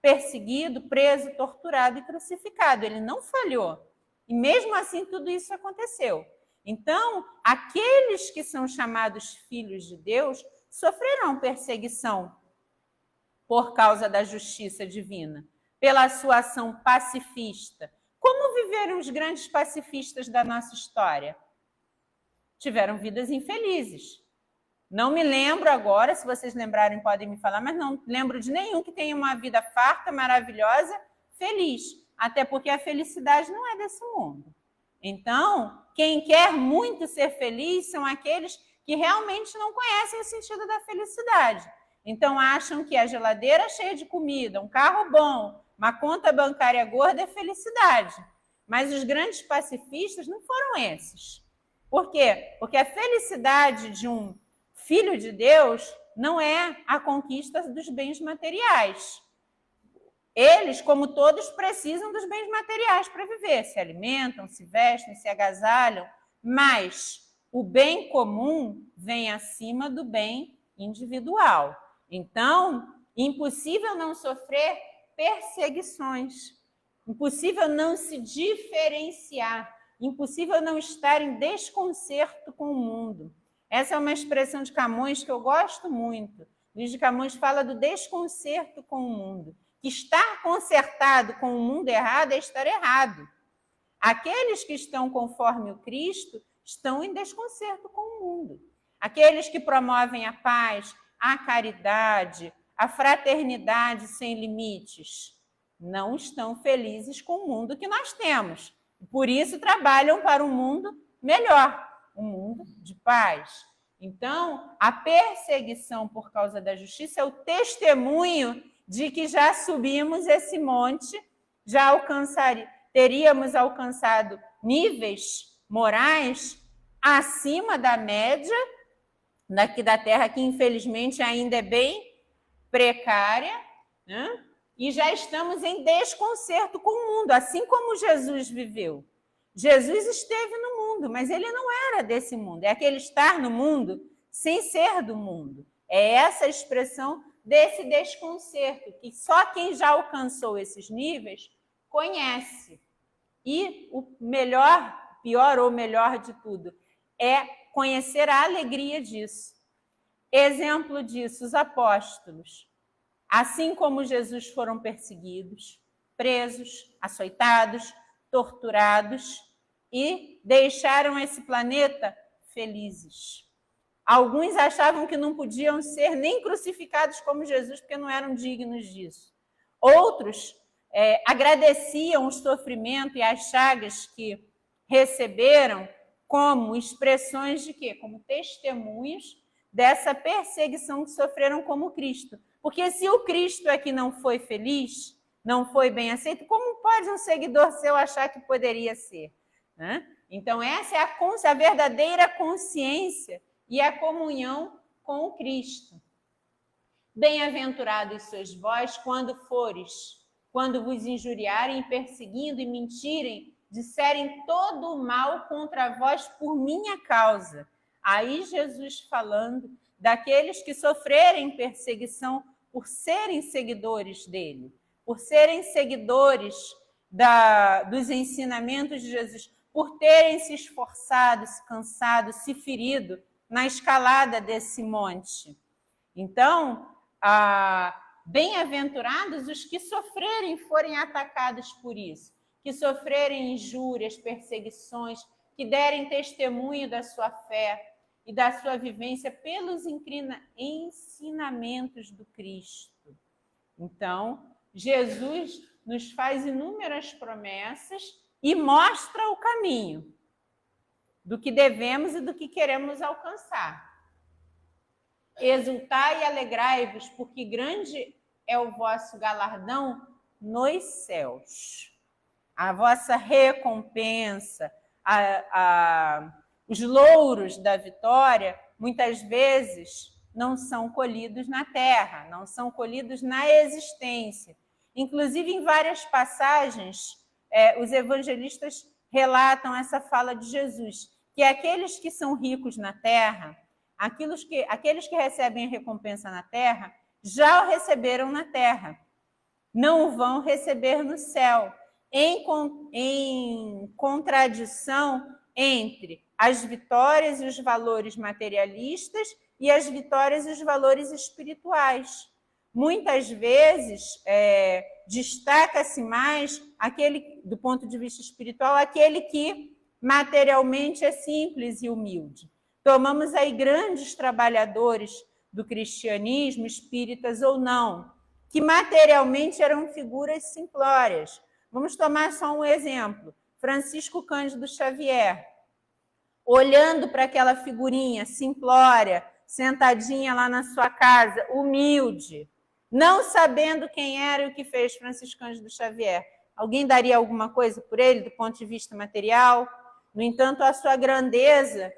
perseguido, preso, torturado e crucificado. Ele não falhou. E mesmo assim tudo isso aconteceu. Então, aqueles que são chamados filhos de Deus sofrerão perseguição por causa da justiça divina, pela sua ação pacifista. Como viveram os grandes pacifistas da nossa história? Tiveram vidas infelizes. Não me lembro agora, se vocês lembrarem podem me falar, mas não lembro de nenhum que tenha uma vida farta, maravilhosa, feliz. Até porque a felicidade não é desse mundo. Então, quem quer muito ser feliz são aqueles que realmente não conhecem o sentido da felicidade. Então, acham que a geladeira cheia de comida, um carro bom, uma conta bancária gorda é felicidade. Mas os grandes pacifistas não foram esses. Por quê? Porque a felicidade de um filho de Deus não é a conquista dos bens materiais. Eles, como todos, precisam dos bens materiais para viver. Se alimentam, se vestem, se agasalham. Mas o bem comum vem acima do bem individual. Então, impossível não sofrer perseguições. Impossível não se diferenciar. Impossível não estar em desconcerto com o mundo. Essa é uma expressão de Camões que eu gosto muito. Luís de Camões fala do desconcerto com o mundo. Que estar consertado com o mundo errado é estar errado. Aqueles que estão conforme o Cristo estão em desconcerto com o mundo. Aqueles que promovem a paz, a caridade, a fraternidade sem limites, não estão felizes com o mundo que nós temos. Por isso trabalham para um mundo melhor, um mundo de paz. Então, a perseguição por causa da justiça é o testemunho de que já subimos esse monte, já teríamos alcançado níveis morais acima da média daqui da Terra, que infelizmente ainda é bem precária, né? e já estamos em desconcerto com o mundo, assim como Jesus viveu. Jesus esteve no mundo, mas ele não era desse mundo. É aquele estar no mundo sem ser do mundo. É essa expressão desse desconcerto, que só quem já alcançou esses níveis conhece. E o melhor, pior ou melhor de tudo, é conhecer a alegria disso. Exemplo disso, os apóstolos. Assim como Jesus foram perseguidos, presos, açoitados, torturados e deixaram esse planeta felizes. Alguns achavam que não podiam ser nem crucificados como Jesus, porque não eram dignos disso. Outros agradeciam o sofrimento e as chagas que receberam como expressões de quê? Como testemunhos dessa perseguição que sofreram como Cristo. Porque se o Cristo é que não foi feliz, não foi bem aceito, como pode um seguidor seu achar que poderia ser? Né? Então, essa é a verdadeira consciência e a comunhão com o Cristo. Bem-aventurados sois vós quando vos injuriarem, perseguindo e mentirem, disserem todo o mal contra vós por minha causa. Aí Jesus falando daqueles que sofrerem perseguição por serem seguidores dele, por serem seguidores dos ensinamentos de Jesus, por terem se esforçado, se cansado, se ferido na escalada desse monte. Então, bem-aventurados os que sofrerem, forem atacados por isso, que sofrerem injúrias, perseguições, que derem testemunho da sua fé e da sua vivência pelos ensinamentos do Cristo. Então, Jesus nos faz inúmeras promessas e mostra o caminho do que devemos e do que queremos alcançar. Exultai e alegrai-vos, porque grande é o vosso galardão nos céus. A vossa recompensa, os louros da vitória, muitas vezes não são colhidos na terra, não são colhidos na existência. Inclusive, em várias passagens, os evangelistas relatam essa fala de Jesus, que aqueles que são ricos na terra, aqueles que recebem a recompensa na terra, já o receberam na terra, não o vão receber no céu, em contradição entre as vitórias e os valores materialistas e as vitórias e os valores espirituais. Muitas vezes, destaca-se mais, do ponto de vista espiritual, aquele que materialmente é simples e humilde. Tomamos aí grandes trabalhadores do cristianismo, espíritas ou não, que materialmente eram figuras simplórias. Vamos tomar só um exemplo. Francisco Cândido Xavier, olhando para aquela figurinha simplória, sentadinha lá na sua casa, humilde, não sabendo quem era e o que fez Francisco Cândido Xavier. Alguém daria alguma coisa por ele, do ponto de vista material? No entanto, a sua grandeza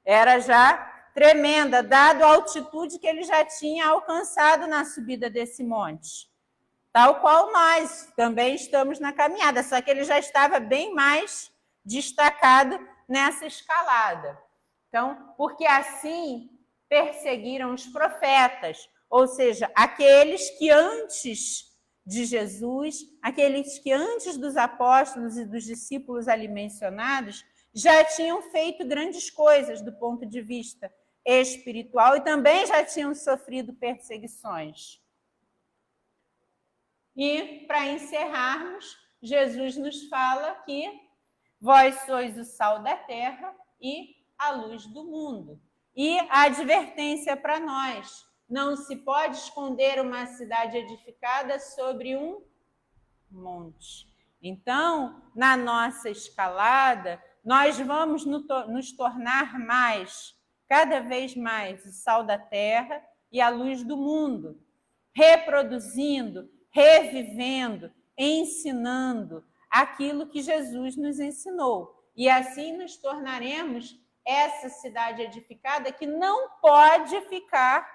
era já tremenda, dado a altitude que ele já tinha alcançado na subida desse monte. Tal qual nós também estamos na caminhada, só que ele já estava bem mais destacado nessa escalada. Então, porque assim perseguiram os profetas, ou seja, aqueles que antes de Jesus, aqueles que antes dos apóstolos e dos discípulos ali mencionados, já tinham feito grandes coisas do ponto de vista espiritual e também já tinham sofrido perseguições. E, para encerrarmos, Jesus nos fala que vós sois o sal da terra e a luz do mundo. E a advertência para nós: não se pode esconder uma cidade edificada sobre um monte. Então, na nossa escalada, nós vamos nos tornar cada vez mais, o sal da terra e a luz do mundo, reproduzindo, revivendo, ensinando aquilo que Jesus nos ensinou. E assim nos tornaremos essa cidade edificada que não pode ficar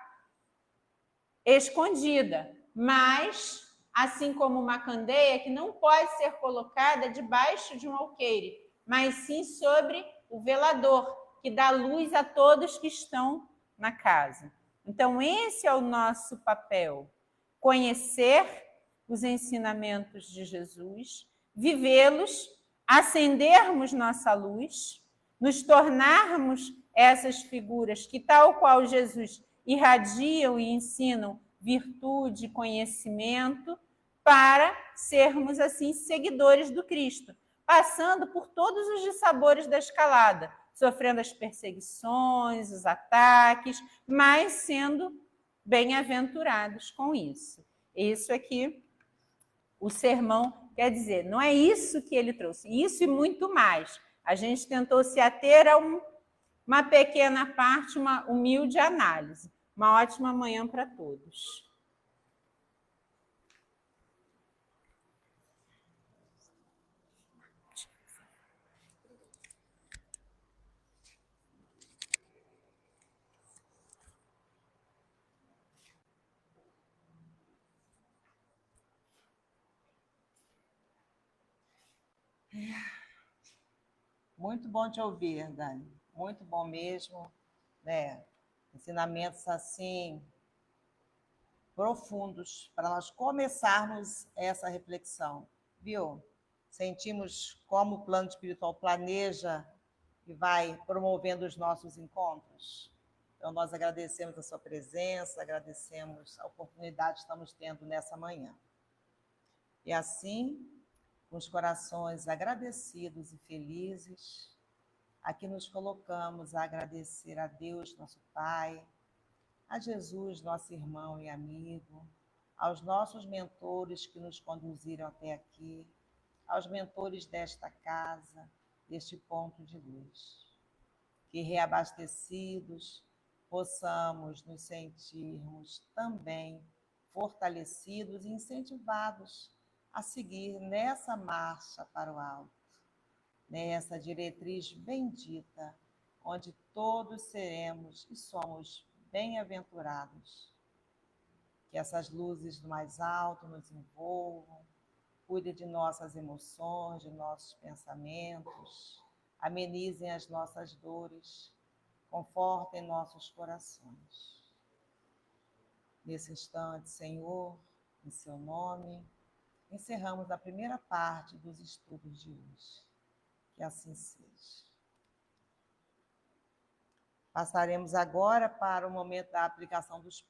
escondida, mas assim como uma candeia que não pode ser colocada debaixo de um alqueire, mas sim sobre o velador, que dá luz a todos que estão na casa. Então, esse é o nosso papel: conhecer os ensinamentos de Jesus, vivê-los, acendermos nossa luz, nos tornarmos essas figuras que, tal qual Jesus, irradiam e ensinam virtude, conhecimento, para sermos, assim, seguidores do Cristo, passando por todos os dissabores da escalada, sofrendo as perseguições, os ataques, mas sendo bem-aventurados com isso. Isso aqui, o sermão quer dizer, não é isso que ele trouxe, isso e muito mais. A gente tentou se ater a uma pequena parte, uma humilde análise. Uma ótima manhã para todos. Muito bom te ouvir, Dani. Muito bom mesmo, né? Ensinamentos assim profundos para nós começarmos essa reflexão, viu? Sentimos como o plano espiritual planeja e vai promovendo os nossos encontros. Então, nós agradecemos a sua presença, agradecemos a oportunidade que estamos tendo nessa manhã. E assim, com os corações agradecidos e felizes, aqui nos colocamos a agradecer a Deus, nosso Pai, a Jesus, nosso irmão e amigo, aos nossos mentores que nos conduziram até aqui, aos mentores desta casa, deste ponto de luz. Que reabastecidos possamos nos sentirmos também fortalecidos e incentivados a seguir nessa marcha para o alto, nessa diretriz bendita, onde todos seremos e somos bem-aventurados. Que essas luzes do mais alto nos envolvam, cuide de nossas emoções, de nossos pensamentos, amenizem as nossas dores, confortem nossos corações. Nesse instante, Senhor, em seu nome, encerramos a primeira parte dos estudos de hoje. Que assim seja. Passaremos agora para o momento da aplicação dos